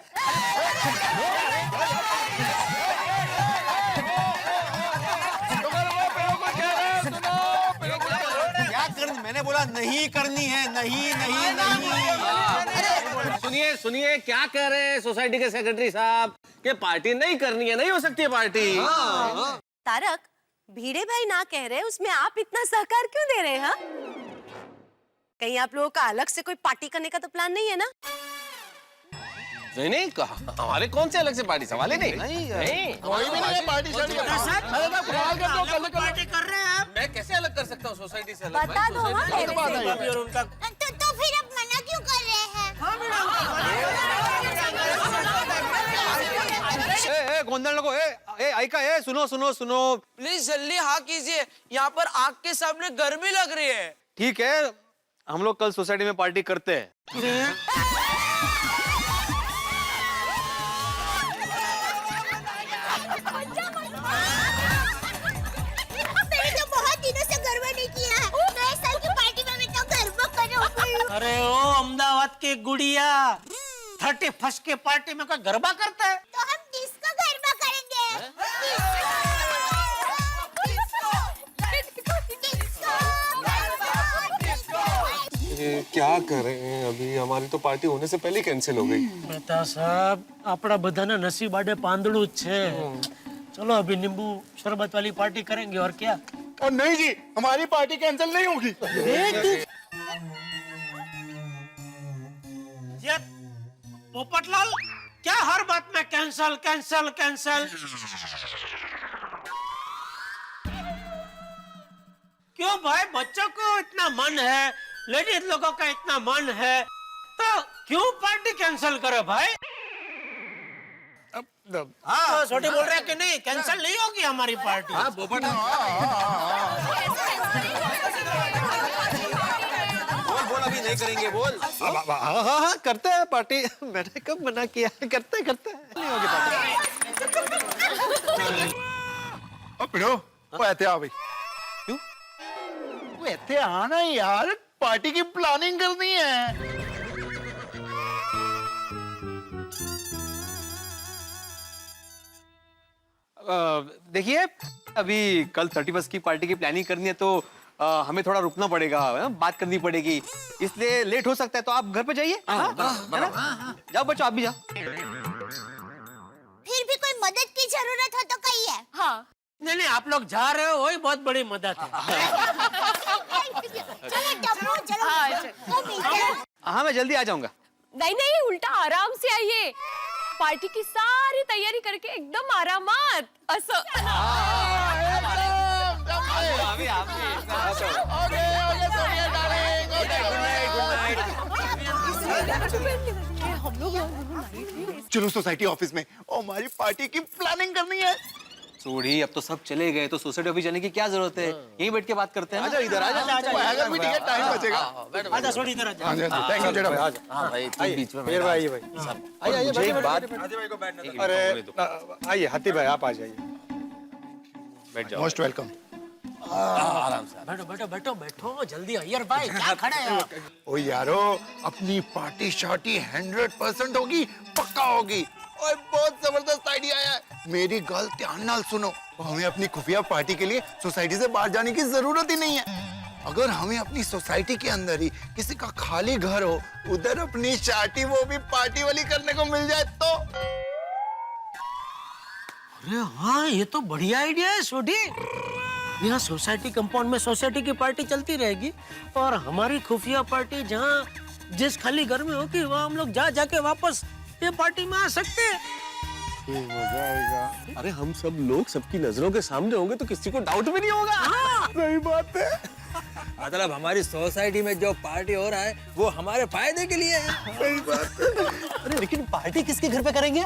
मैंने बोला नहीं करनी है, नहीं नहीं नहीं। सुनिए सुनिए, क्या कह रहे हैं सोसाइटी के सेक्रेटरी साहब कि पार्टी नहीं करनी है, नहीं हो सकती है पार्टी। तारक, भिड़े भाई ना कह रहे, उसमें आप इतना सहकार क्यों दे रहे हैं? कहीं आप लोगों का अलग से कोई पार्टी करने का तो प्लान नहीं है ना? नहीं नहीं, कहा हमारे कौन से अलग से पार्टी, सवाल ही नहीं। नहीं कोई भी नहीं है पार्टी शार्टी। पार्टी कर रहे हैं आप? मैं कैसे अलग कर सकता हूँ सोसाइटी से अलग? बता दो हाँ, पहले से। और उनका तो फिर अब मना क्यों कर रहे हैं? गोंधळ नको। ऐका, सुनो सुनो सुनो। प्लीज जल्दी हाँ कीजिए, यहाँ पर आग के सामने गर्मी लग रही है। ठीक है, हम लोग कल सोसाइटी में पार्टी करते हैं। मैंने तो बहुत दिनों से गरबा नहीं किया है, तो इस साल की पार्टी में मैं तो गरबा करूँ। अरे ओ अहमदाबाद की गुड़िया, 31st की पार्टी में कोई गरबा करता है? तो हम किसका गरबा करेंगे? क्या करें, अभी हमारी तो पार्टी होने से पहले ही कैंसिल हो गई। बेटा साहब આપણા બધાના નસીબ આડે પાંદડું જ છે। चलो अभी नींबू शरबत वाली पार्टी करेंगे और क्या। और नहीं जी, हमारी पार्टी कैंसिल नहीं होगी। ये पोपटलाल, क्या हर बात में कैंसल कैंसल कैंसल? क्यों भाई, बच्चों को इतना मन है, लेडीज लोगों का इतना मन है, तो क्यों पार्टी कैंसल करे भाई? हाँ, छोटी बोल रहे हैं कि नहीं, कैंसल नहीं होगी हमारी पार्टी। हाँ, बोल अभी नहीं करेंगे, बोल। हाँ करते हैं पार्टी। मैंने कब मना किया? करते नहीं होगी पार्टी। ओ पिड़ो, वो ऐसे आ भाई। क्यों? वो ऐसे आना यार, पार्टी की प्लानिंग करनी है। देखिए, अभी कल 31 की पार्टी की प्लानिंग करनी है तो हमें थोड़ा रुकना पड़ेगा, बात करनी पड़ेगी, इसलिए लेट हो सकता है। तो आप घर पे जाइए, जाओ बच्चों, आप भी जाओ। फिर भी कोई मदद की जरूरत हो तो कहिए। हाँ नहीं नहीं, आप लोग जा रहे हो, वही बहुत बड़ी मदद है। चलो टप्पू, चलो। हम मिलते हैं। हाँ, मैं जल्दी आ जाऊंगा। नहीं नहीं, उल्टा आराम से आइए। पार्टी की सारी तैयारी करके एकदम आरामात असं। चलो सोसाइटी ऑफिस में, और हमारी पार्टी की प्लानिंग करनी है। छोड़ी, अब तो सब चले गए तो सोसाइटी ऑफिस जाने की क्या जरूरत है? यहीं बैठ के बात करते हैं। आजा इधर, आजा। अगर भी ठीक है, टाइम बचेगा। आजा, छोड़ी इधर आजा। थैंक यू जेठा भाई। हाँ भाई, तुम बीच में आइए, मुझे एक बात। अरे आइए हाथी भाई, आप आ जाइए, बैठ जाओ। Most welcome. आराम से। बैठो बैठो बैठो बैठो, जल्दी अय्यर भाई, क्या खड़े हैं आप? ओ यारो, अपनी पार्टी शार्टी 100% होगी, पक्का होगी। और बहुत जबरदस्त आइडिया है। मेरी गल ध्यान नाल सुनो, हमें अपनी खुफिया पार्टी के लिए सोसाइटी से बाहर जाने की जरूरत ही नहीं है। अगर हमें अपनी सोसाइटी के अंदर ही किसी का खाली घर हो, उधर अपनी शार्टी वो भी पार्टी वाली करने को मिल जाए तो। अरे हाँ, ये तो बढ़िया आइडिया है छोटी। यहाँ सोसाइटी कंपाउंड में सोसाइटी की पार्टी चलती रहेगी, और हमारी खुफिया पार्टी जहाँ जिस खाली घर में होगी, वहाँ हम लोग जा जाके वापस ये पार्टी में आ सकते हैं। मजा आएगा। अरे हम सब लोग सबकी नजरों के सामने होंगे तो किसी को डाउट भी नहीं होगा। हाँ। सही बात है। मतलब हमारी सोसाइटी में जो पार्टी हो रहा है वो हमारे फायदे के लिए है। सही बात है। अरे लेकिन पार्टी किसके घर पे करेंगे?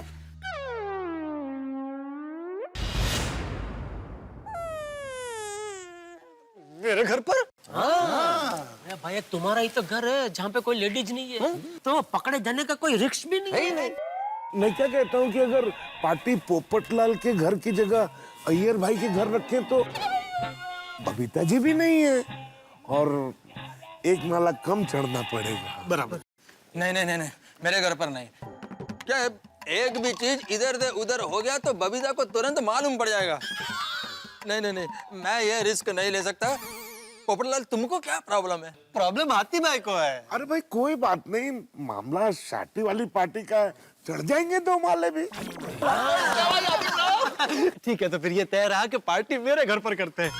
मेरे घर पर। अरे भाई, तुम्हारा ही तो घर है जहाँ पे कोई लेडीज नहीं है, तो पकड़े जाने का कोई रिस्क भी नहीं है। मैं क्या कहता हूँ कि अगर पार्टी पोपटलाल के घर की जगह अय्यर भाई के घर रखें तो बबीता जी भी नहीं है, और एक नाला कम चढ़ना पड़ेगा। बराबर। नहीं, मेरे घर पर नहीं। क्या एक भी चीज इधर से उधर हो गया तो बबीता को तुरंत मालूम पड़ जाएगा। नहीं, मैं ये रिस्क नहीं ले सकता। पोपटलाल, तुमको क्या प्रॉब्लम है? प्रॉब्लम हाथी भाई को है। अरे भाई कोई बात नहीं, मामला शादी वाली पार्टी का है, चढ़ जाएंगे 2 माले भी। ठीक है, तो फिर ये तय रहा कि पार्टी मेरे घर पर करते हैं,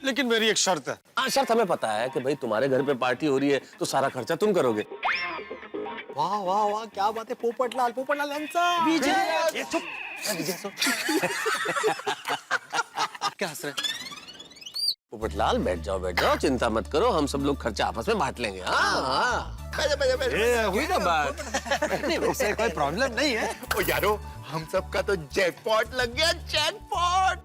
लेकिन मेरी एक शर्त है। हाँ, शर्त हमें पता है कि भाई तुम्हारे घर पे पार्टी हो रही है तो सारा खर्चा तुम करोगे। वाह वाह वाह, क्या बात है। पोपटलाल विजय, चुप। क्या हंस रहे? पोपटलाल, बैठ जाओ, चिंता मत करो, हम सब लोग खर्चा आपस में बांट लेंगे। हाँ। हुई ना बात। वैसे कोई प्रॉब्लम नहीं है। ओ यारो, हम सबका तो जैकपॉट लग गया, जैकपॉट।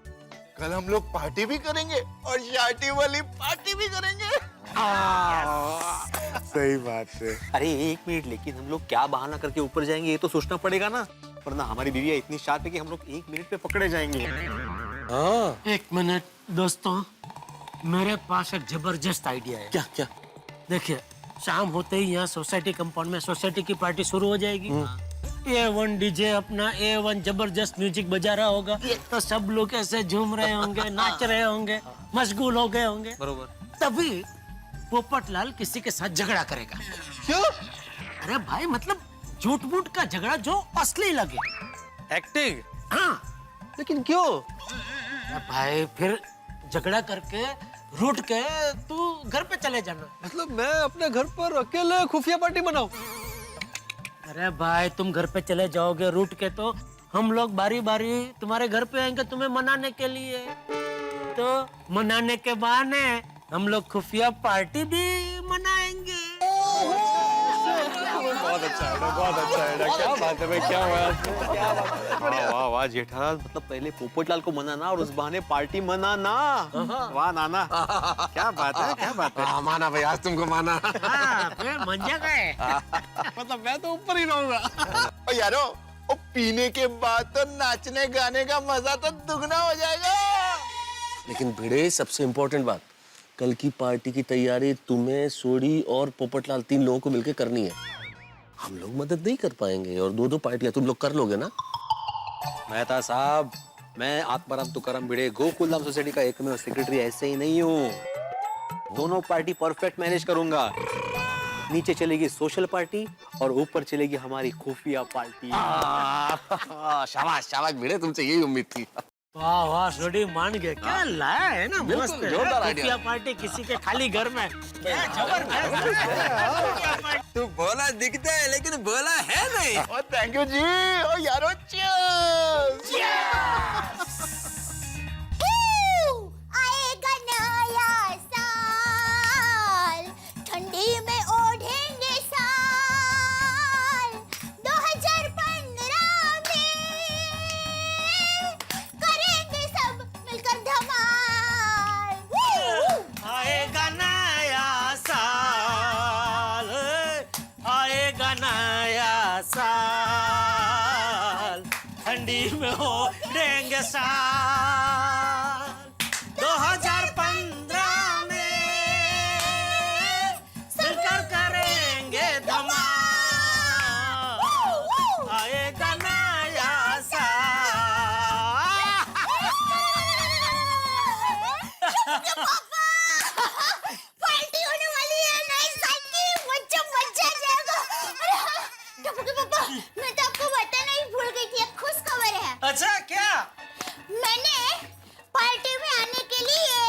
कल हम लोग पार्टी भी करेंगे और शार्टी वाली पार्टी भी करेंगे। सही बात है। अरे एक मिनट, लेकिन हम लोग क्या बहाना करके ऊपर जाएंगे ये तो सोचना पड़ेगा ना, वरना हमारी बीवियां इतनी शार्प है कि हम लोग 1 मिनट पे पकड़े जाएंगे। हाँ। 1 मिनट दोस्तों, मेरे पास एक जबरदस्त आइडिया है। क्या? देखिए, शाम होते ही यहाँ सोसाइटी कंपाउंड में सोसाइटी की पार्टी शुरू हो जाएगी। A1 डीजे अपना A1 जबरदस्त म्यूजिक बजा रहा होगा, तो सब लोग ऐसे झूम रहे होंगे, नाच रहे होंगे, मशगूल हो गए होंगे। बरोबर। तभी पोपटलाल किसी के साथ झगड़ा करेगा। क्यों? अरे भाई मतलब झूठ मूठ का झगड़ा जो असली लगे। एक्टिंग? हाँ। लेकिन क्यों? अरे भाई फिर झगड़ा करके रूठ के तू घर पे चले जाना। मतलब मैं अपने घर पर अकेले खुफिया पार्टी बनाऊं? अरे भाई तुम घर पे चले जाओगे रूठ के तो हम लोग बारी बारी तुम्हारे घर पे आएंगे तुम्हें मनाने के लिए। तो मनाने के बहाने हम लोग खुफिया पार्टी भी मनाएंगे। बहुत अच्छा है, बहुत अच्छा है। क्या बात है भाई, क्या बात। वाह वाह वाह जेठालाल, मतलब पहले पोपटलाल को मनाना और उस बहाने पार्टी मनाना। वाह नाना, क्या बात है, क्या बात है। माना भाई, आज तुमको माना। हाँ, फिर मन गए। मतलब मैं तो ऊपर ही रहूंगा। यारो, वो पीने के बाद तो नाचने गाने का मजा तो दुगना हो जाएगा। लेकिन भिड़े, सबसे इम्पोर्टेंट बात, कल की पार्टी की तैयारी तुम्हें, सोडी और पोपटलाल 3 लोगों को मिलकर करनी है। हम लोग मदद नहीं कर पाएंगे और 2-2 पार्टियां तुम लोग कर लोगे ना? मेहता साहब, मैं आत्माराम तुकाराम भिड़े गोकुलधाम सोसाइटी का एकमेव सेक्रेटरी ऐसे ही नहीं हूँ। दोनों पार्टी परफेक्ट मैनेज करूंगा। नीचे चलेगी सोशल पार्टी और ऊपर चलेगी हमारी खुफिया पार्टी। शाबाश शाबाश भिड़े, तुमसे यही उम्मीद थी। वाह वाह सोडी मान गए। क्या लाया है ना, बिल्कुल, मस्त है। जोरदार आइडिया। खुफिया पार्टी किसी के खाली घर में, क्या जबरदस्त। तू भोला दिखता है लेकिन भोला है नहीं। ओ थैंक यू जी। ओ यारो, cheers। आएगा नया साल, ठंडी में ओढ़ेंगे साल। 2015 में करेंगे सब मिलकर धमाल। आएगा नया साल, आएगा नया साल, ठंडी में हो देंगे साल। 2015 में मिलकर करेंगे धमाल। आएगा नया साल। पार्टी होने वाली है नई साल की, मजा जाएगा। टप्पू के पापा, मैं तो आपको बताना ही भूल गई थी, एक खुश खबर है। अच्छा क्या? मैंने पार्टी में आने के लिए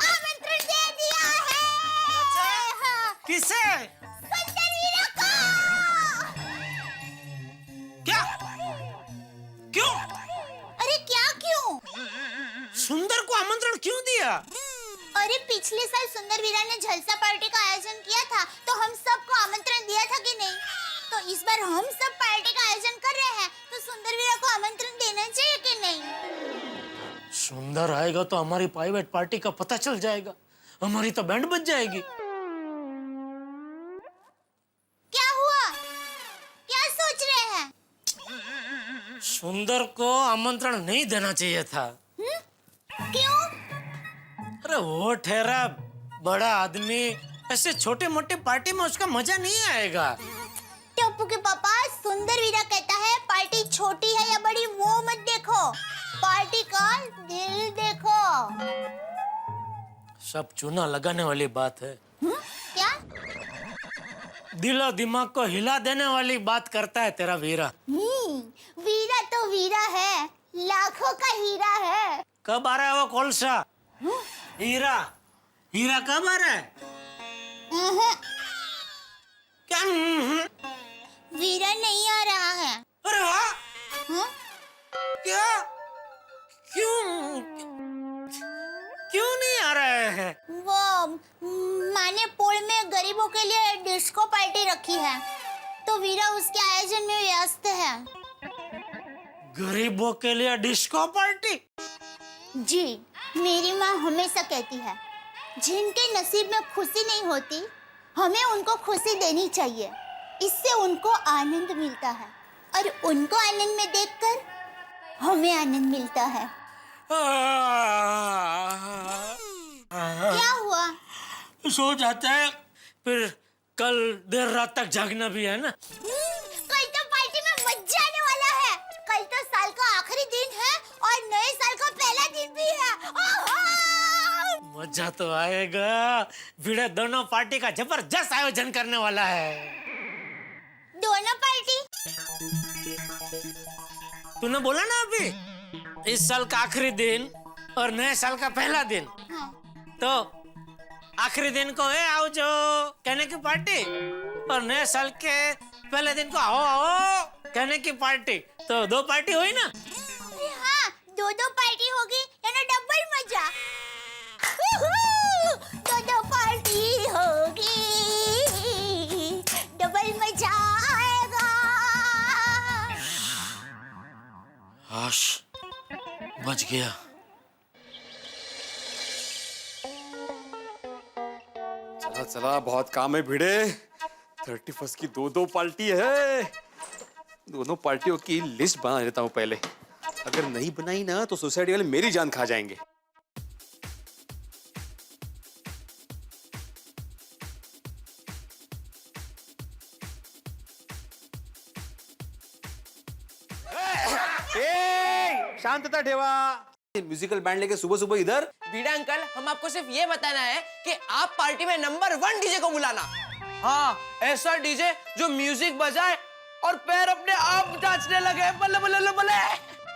आमंत्रण दे दिया है। हाँ, किसे? सुंदर वीरा को। क्या? क्यों? अरे क्या क्यों? सुंदर को आमंत्रण क्यों दिया? अरे पिछले साल सुंदर वीरा ने झलसा पार्टी का आयोजन किया था, तो हम सबको आमंत्रण दिया था कि नहीं? तो इस बार हम सब पार्टी का आयोजन कर रहे हैं, तो सुंदर वीरा को आमंत्रण देना चाहिए कि नहीं? सुंदर आएगा तो हमारी प्राइवेट पार्टी का पता चल जाएगा, हमारी तो बैंड बज जाएगी। क्या हुआ? क्या सोच रहे हैं? सुंदर को आमंत्रण नहीं देना चाहिए था। क्यों? अरे वो ठहरा बड़ा आदमी, ऐसे छोटे मोटे पार्टी में उसका मजा नहीं आएगा। टप्पू के पापा, सुंदर वीरा कहता है पार्टी छोटी है या बड़ी वो मत देखो, पार्टी का दिल देखो। सब चूना लगाने वाली बात है। क्या? दिलो दिमाग को हिला देने वाली बात करता है तेरा वीरा। वीरा तो वीरा है, लाखों का हीरा है। कब आ रहा है वो कोलसा? हीरा, हीरा कब आ रहा है? क्या? वीरा नहीं आ रहा है। अरे वाह! क्या? क्यों? क्यों नहीं आ रहा है? वो माने पोल में गरीबों के लिए डिस्को पार्टी रखी है, तो वीरा उसके आयोजन में व्यस्त है। गरीबों के लिए डिस्को पार्टी? जी, मेरी माँ हमेशा कहती है, जिनके नसीब में खुशी नहीं होती, हमें उनको खुशी देनी चाहिए। इससे उनको आनंद मिलता है और उनको आनंद में देखकर हमें आनंद मिलता है। क्या हुआ? सो जाता है, फिर कल देर रात तक जागना भी है ना। कल तो पार्टी में मजा आने वाला है। कल तो साल का आखिरी दिन है और नए साल का पहला दिन भी है। मजा तो आएगा। भिड़े दोनों पार्टी का जबरदस्त आयोजन करने वाला है। दोनों पार्टी? तूने बोला ना अभी, इस साल का आखिरी दिन और नए साल का पहला दिन। तो आखिरी दिन को है आओ जो कहने की पार्टी, और नए साल के पहले दिन को आओ आओ कहने की पार्टी। तो दो पार्टी हुई ना? हाँ, दो पार्टी होगी, यानी डबल मजा। दो पार्टी होगी, डबल मजा आएगा। आश बच गया। चला चला, बहुत काम है भिड़े। 31 की दो पार्टी है। दोनों पार्टियों की लिस्ट बना लेता हूँ पहले। अगर नहीं बनाई ना तो सोसाइटी वाले मेरी जान खा जाएंगे। शांतता ठेवा। म्यूजिकल बैंड लेके सुबह सुबह इधर? भिड़े अंकल, हम आपको सिर्फ ये बताना है कि आप पार्टी में नंबर 1 डीजे को बुलाना। हाँ, ऐसा डीजे जो म्यूजिक बजाए और पैर अपने आप नाचने लगे, बल्ले बल्ले बल्ले।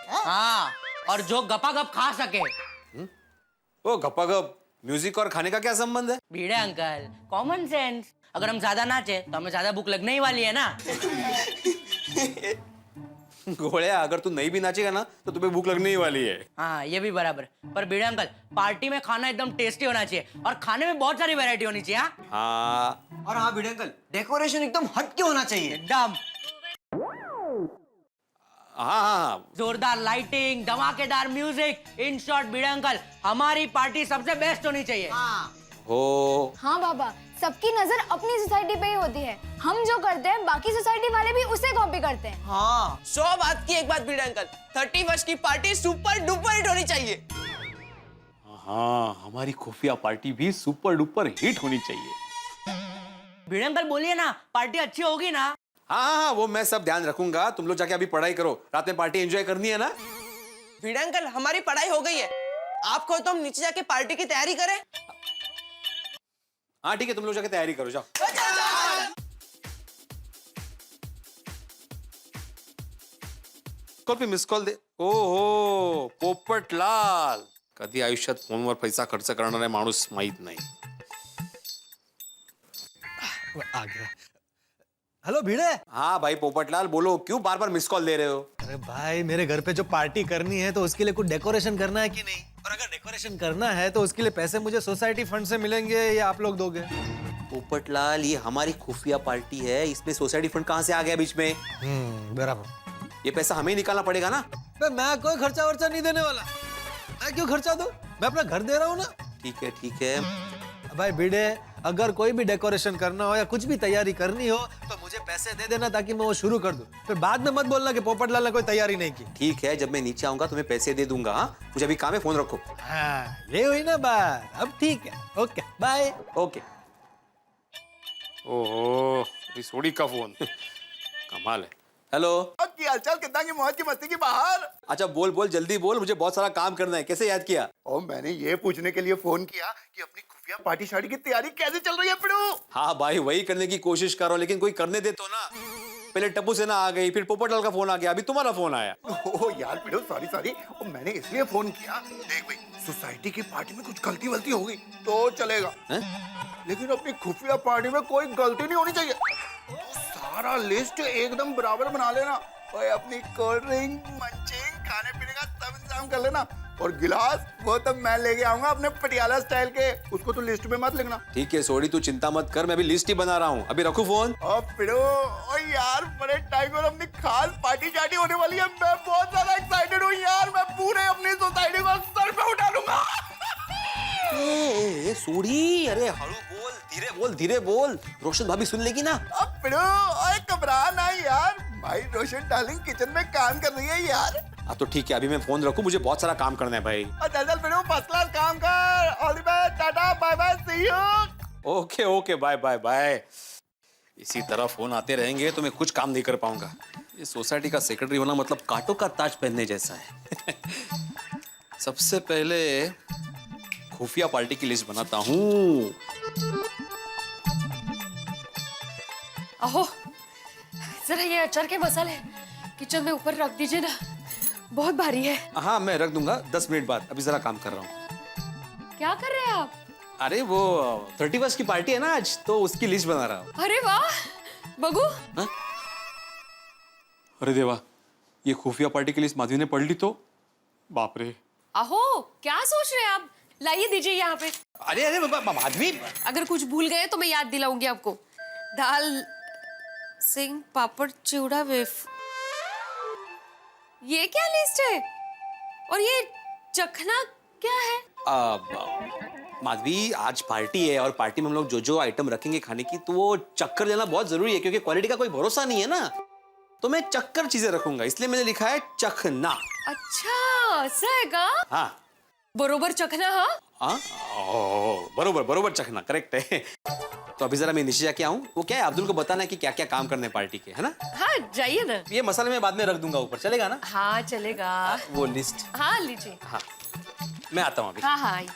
हाँ, और जो गपागप खा सके। ओ गपागप, म्यूजिक और खाने का क्या संबंध है? भिड़े अंकल, कॉमन सेंस। अगर हम ज्यादा नाचे तो हमें ज्यादा भूख लगने ही वाली है ना। घोड़िया, अगर तू नहीं भी नाचेगा ना तो तुम्हें भूख लगने ही वाली है। हाँ, ये भी बराबर। पर भिड़े अंकल, पार्टी में खाना एकदम टेस्टी होना चाहिए और खाने में बहुत सारी वैरायटी होनी चाहिए। हाँ, और हाँ भिड़े अंकल, डेकोरेशन एकदम हटके होना चाहिए। एकदम हाँ, जोरदार लाइटिंग, धमाकेदार music, in short Bhide uncle, हमारी पार्टी सबसे बेस्ट होनी चाहिए। हो। हाँ बाबा, सबकी नजर अपनी सोसाइटी पे ही होती है। हम जो करते हैं बाकी सोसाइटी वाले भी उसे कॉपी करते हैं। हाँ, 100 बात की एक बात भिड़े अंकल, 31 की पार्टी सुपर डुपर हिट होनी चाहिए। हाँ, हमारी खुफिया पार्टी भी सुपर डुपर हिट होनी चाहिए। भिड़े अंकल बोलिए ना, पार्टी अच्छी होगी ना? हाँ, वो मैं सब ध्यान रखूंगा। तुम लोग जाके अभी पढ़ाई करो, रात में पार्टी एंजॉय करनी है ना। भिड़े अंकल, हमारी पढ़ाई हो गई है, आपको तो हम नीचे जाके पार्टी की तैयारी करें। हाँ ठीक है, तुम लोग जाके तैयारी करो, जाओ। कॉल पे मिस कॉल दे। ओहो, पोपटलाल. कधी आयुष्यात फोनवर पैसा खर्च करणारा माणूस माहित नाही. आ गया. हेलो भिड़े. हाँ भाई पोपटलाल, बोलो क्यों बार बार मिस कॉल दे रहे हो? अरे भाई, मेरे घर पे जो पार्टी करनी है तो उसके लिए कुछ डेकोरेशन करना है कि नहीं? और अगर डेकोरेशन करना है तो उसके लिए पैसे मुझे सोसाइटी फंड से मिलेंगे या आप लोग दोगे? पोपटलाल, ये हमारी खुफिया पार्टी है, इसमें सोसाइटी फंड कहाँ से आ गया बीच में? बराबर. ये पैसा हमें ही निकालना पड़ेगा ना. मैं कोई खर्चा वर्चा नहीं देने वाला. मैं क्यों खर्चा दूं? मैं अपना घर दे रहा हूँ ना. ठीक है. भाई भिड़े, अगर कोई भी डेकोरेशन करना हो या कुछ भी तैयारी करनी हो तो मुझे पैसे दे देना ताकि मैं वो शुरू कर दूं. फिर बाद में मत बोलना कि पोपटलाल ने कोई तैयारी नहीं की. ठीक है, जब मैं नीचे आऊंगा तुम्हें पैसे दे दूंगा. हाँ, मुझे अभी काम है, फोन रखो. हाँ, ये हुई ना बात. अब ठीक है. Okay bye. ओके. ओहो, सोडी का फोन. कमाल है. हेलो. की हालचाल, कितना की मौज की मस्ती की बाहर. अच्छा बोल जल्दी बोल, मुझे बहुत सारा काम करना है. कैसे याद किया? और मैंने ये पूछने के लिए फोन किया कि अपनी खुफिया पार्टी शादी की तैयारी कैसे चल रही है पिड़ू? हाँ भाई, वही करने की कोशिश करो, लेकिन कोई करने दे तो ना. पहले टप्पू सेना आ गई, फिर पोपटलाल का फोन आ गया, अभी तुम्हारा फोन आया. ओह यार पिड़ू, सॉरी. और मैंने इसलिए फोन किया, देख भाई, सोसाइटी की पार्टी में कुछ गलती वलती हो गई तो चलेगा, लेकिन अपनी खुफिया पार्टी में कोई गलती नहीं होनी चाहिए. सारा लिस्ट एकदम बराबर बना लेना. और अपनी कोल्ड ड्रिंक, मंचिंग, खाने पीने का सब इंतजाम कर लेना. और गिलास वो तो मैं लेके आऊंगा अपने पटियाला स्टाइल के, उसको तो लिस्ट में मत लिखना. ठीक है सोडी, तू चिंता मत कर, मैं अभी लिस्ट ही बना रहा हूँ. अभी रखूं फोन? पिड़ो, ओ यार, बड़े टाइम पर अपनी खास पार्टी शादी होने वाली है. मैं बहुत ज्यादा एक्साइटेड हूँ यार. मैं पूरे अपनी सोसाइटी को सर पे उठा लूंगा. सोडी, अरे हळू बोल, धीरे बोल. रोशन भाभी सुन लेगी ना. अब पिड़ो, ओए घबरा ना यार. भाई रोशन डार्लिंग किचन में काम कर रही है यार. हाँ तो ठीक है, अभी मैं फोन रखूं, मुझे बहुत सारा काम करना है भाई. चल पिड़ो, फर्स्ट क्लास काम कर. All the best, tata bye bye, see you. Okay bye. इसी तरह फोन आते रहेंगे तो मैं कुछ काम नहीं कर पाऊंगा. ये सोसाइटी का सेक्रेटरी होना मतलब कांटों का ताज पहनने जैसा है. सबसे पहले खुफिया पार्टी की लिस्ट बनाता हूँ। अहो, जरा ये अचार के मसाले किचन में ऊपर रख दीजिए ना, बहुत भारी है। हाँ मैं रख दूंगा 10 मिनट बाद, अभी जरा काम कर रहा हूँ। क्या कर रहे हैं आप? अरे वो 31 की पार्टी है ना आज, तो उसकी लिस्ट बना रहा हूँ। अरे वाह, बगू। हाँ? अरे देवा, ये खुफिया पार्टी की लिस्ट माधवी ने पढ़ ली तो बाप रे। अहो, क्या सोच रहे हैं आप? लाइए दीजिए यहाँ पे। अरे अरे माधवी, अगर कुछ भूल गए तो मैं याद दिलाऊंगी आपको। दाल, सिंह, पापड़, चिवड़ा, वेफ। ये क्या लिस्ट है? और ये चखना क्या है? माधवी आज पार्टी है और पार्टी में हम लोग जो जो आइटम रखेंगे खाने की, तो वो चक्कर लेना बहुत जरूरी है, क्योंकि क्वालिटी का कोई भरोसा नहीं है ना। तो मैं चक्कर चीजें रखूंगा, इसलिए मैंने लिखा है चखना। अच्छा, ऐसा है का? हाँ बरोबर चखना। हाँ हाँ, बरोबर बरोबर चखना, करेक्ट है। तो अभी जरा मैं नीचे जाके आऊँ, वो क्या है अब्दुल को बताना है कि क्या क्या काम करने हैं पार्टी के, है ना? हाँ, जाइए ना। ये मसाले मैं बाद में रख दूंगा ऊपर, चलेगा ना? हाँ चलेगा। वो लिस्ट। हाँ लीजिए। हाँ मैं आता हूँ अभी। हाँ हाँ आइए।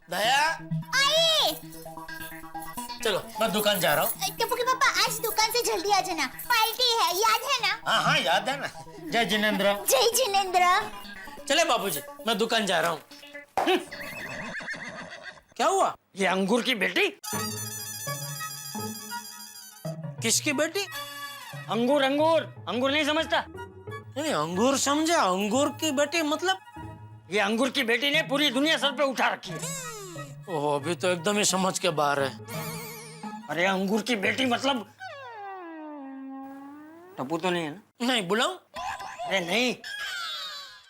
दया, आइए। चलो मैं दुकान जा रहा हूँ। टप्पू के पापा आज दुकान से जल्दी आ जाना, पार्टी है, याद है ना? हाँ हाँ याद है ना। जय जिनेंद्र। जय जिनेंद्र। चले बाबूजी, मैं दुकान जा रहा हूँ। क्या हुआ? ये अंगूर की बेटी? किसकी बेटी? अंगूर अंगूर अंगूर नहीं समझता? नहीं अंगूर समझा, अंगूर की बेटी मतलब? ये अंगूर की बेटी ने पूरी दुनिया सर पे उठा रखी है। ओह अभी तो एकदम ही समझ के बाहर है। अरे अंगूर की बेटी मतलब टप्पू तो नहीं है ना? नहीं बुलाऊं? अरे नहीं,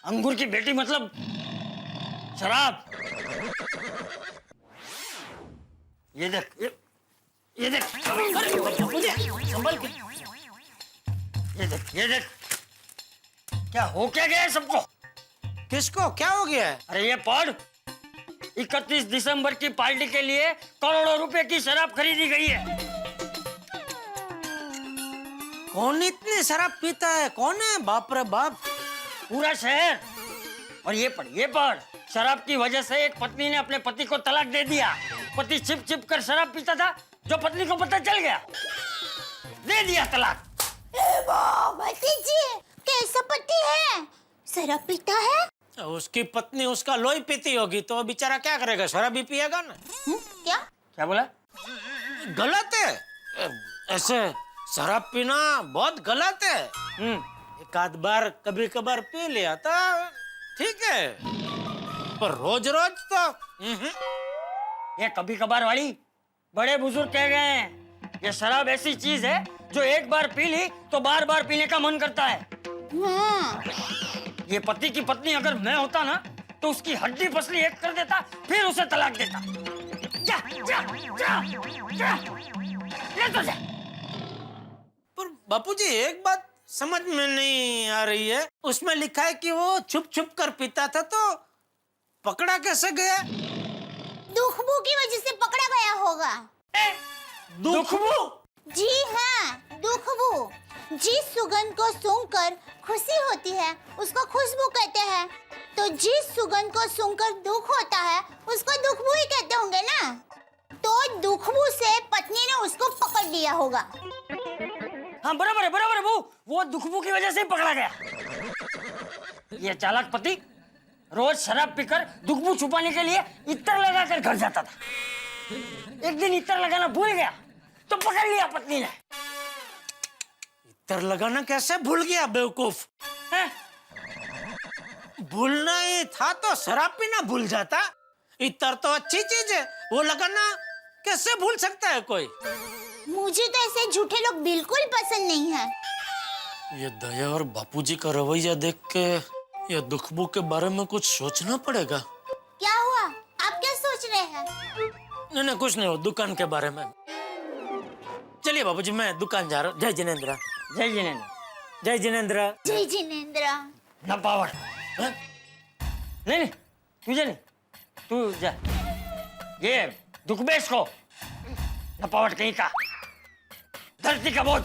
अंगूर की बेटी मतलब शराब। ये देख, ये देख, संभल के। ये देख, क्या हो क्या गया है सबको? किसको क्या हो गया है? अरे ये पढ़, 31 दिसंबर की पार्टी के लिए करोड़ों रुपए की शराब खरीदी गई है। कौन इतनी शराब पीता है? कौन है? बाप रे बाप, पूरा शहर। और ये पढ़, शराब की वजह से एक पत्नी ने अपने पति को तलाक दे दिया। पति छिप छिप कर शराब पीता था, जो पत्नी को पता चल गया, दे दिया तलाक। भतीजी, कैसा पति है? शराब पीता है? उसकी पत्नी उसका लोही पीती होगी तो बेचारा क्या करेगा? शराब भी पिएगा ना। क्या? क्या बोला? गलत है ऐसे शराब पीना, बहुत गलत है। एक आध बार कभी कभार पी लिया तो ठीक है, पर रोज रोज तो ये कभी कभार वाली बड़े बुजुर्ग कह गए हैं। ये शराब ऐसी चीज है जो एक बार पी ली तो बार बार पीने का मन करता है। ये पति की पत्नी अगर मैं होता ना तो उसकी हड्डी पसली एक कर देता, फिर उसे तलाक देता। जा, जा, जा, जा, ले तो जा। पर बापूजी एक बात समझ में नहीं आ रही है, उसमें लिखा है कि वो छुप छुप कर पीता था, तो पकड़ा कैसे गया? दुखबू की वजह से पकड़ा गया होगा। दुखबू? जी हाँ, दुखबू। जिस सुगंध को सूंघकर खुशी होती है उसको खुशबू कहते हैं, तो जिस सुगंध को सूंघकर दुख होता है उसको दुखबू ही कहते होंगे ना। तो दुखबू से पत्नी ने उसको पकड़ लिया होगा। हाँ बराबर है वो दुखबू की वजह से ही पकड़ा गया। ये चालाक पति रोज शराब पीकर दुखबू छुपाने के लिए इत्र लगाकर घर जाता था। एक दिन इत्र लगाना भूल गया तो पकड़ लिया पत्नी ने। इत्र लगाना कैसे भूल गया बेवकूफ? भूलना ही था तो शराब पीना भूल जाता। इत्र तो अच्छी चीज है, वो लगाना कैसे भूल सकता है कोई? मुझे तो ऐसे झूठे लोग बिल्कुल पसंद नहीं है। ये दया और बापूजी का रवैया देख के ये दुखबू के बारे में कुछ सोचना पड़ेगा। क्या हुआ? आप क्या सोच रहे हैं? नहीं कुछ नहीं, हो दुकान के बारे में। चलिए बाबूजी मैं दुकान जा रहा हूँ। जय जिनेंद्र। जय जिनेंद्र। जय जिनेंद्र। जय जिनेंद्र। न पावर। नहीं तुझे नहीं, तू जा। ये दुखबेश को न पावट कहीं का, धरती का बोझ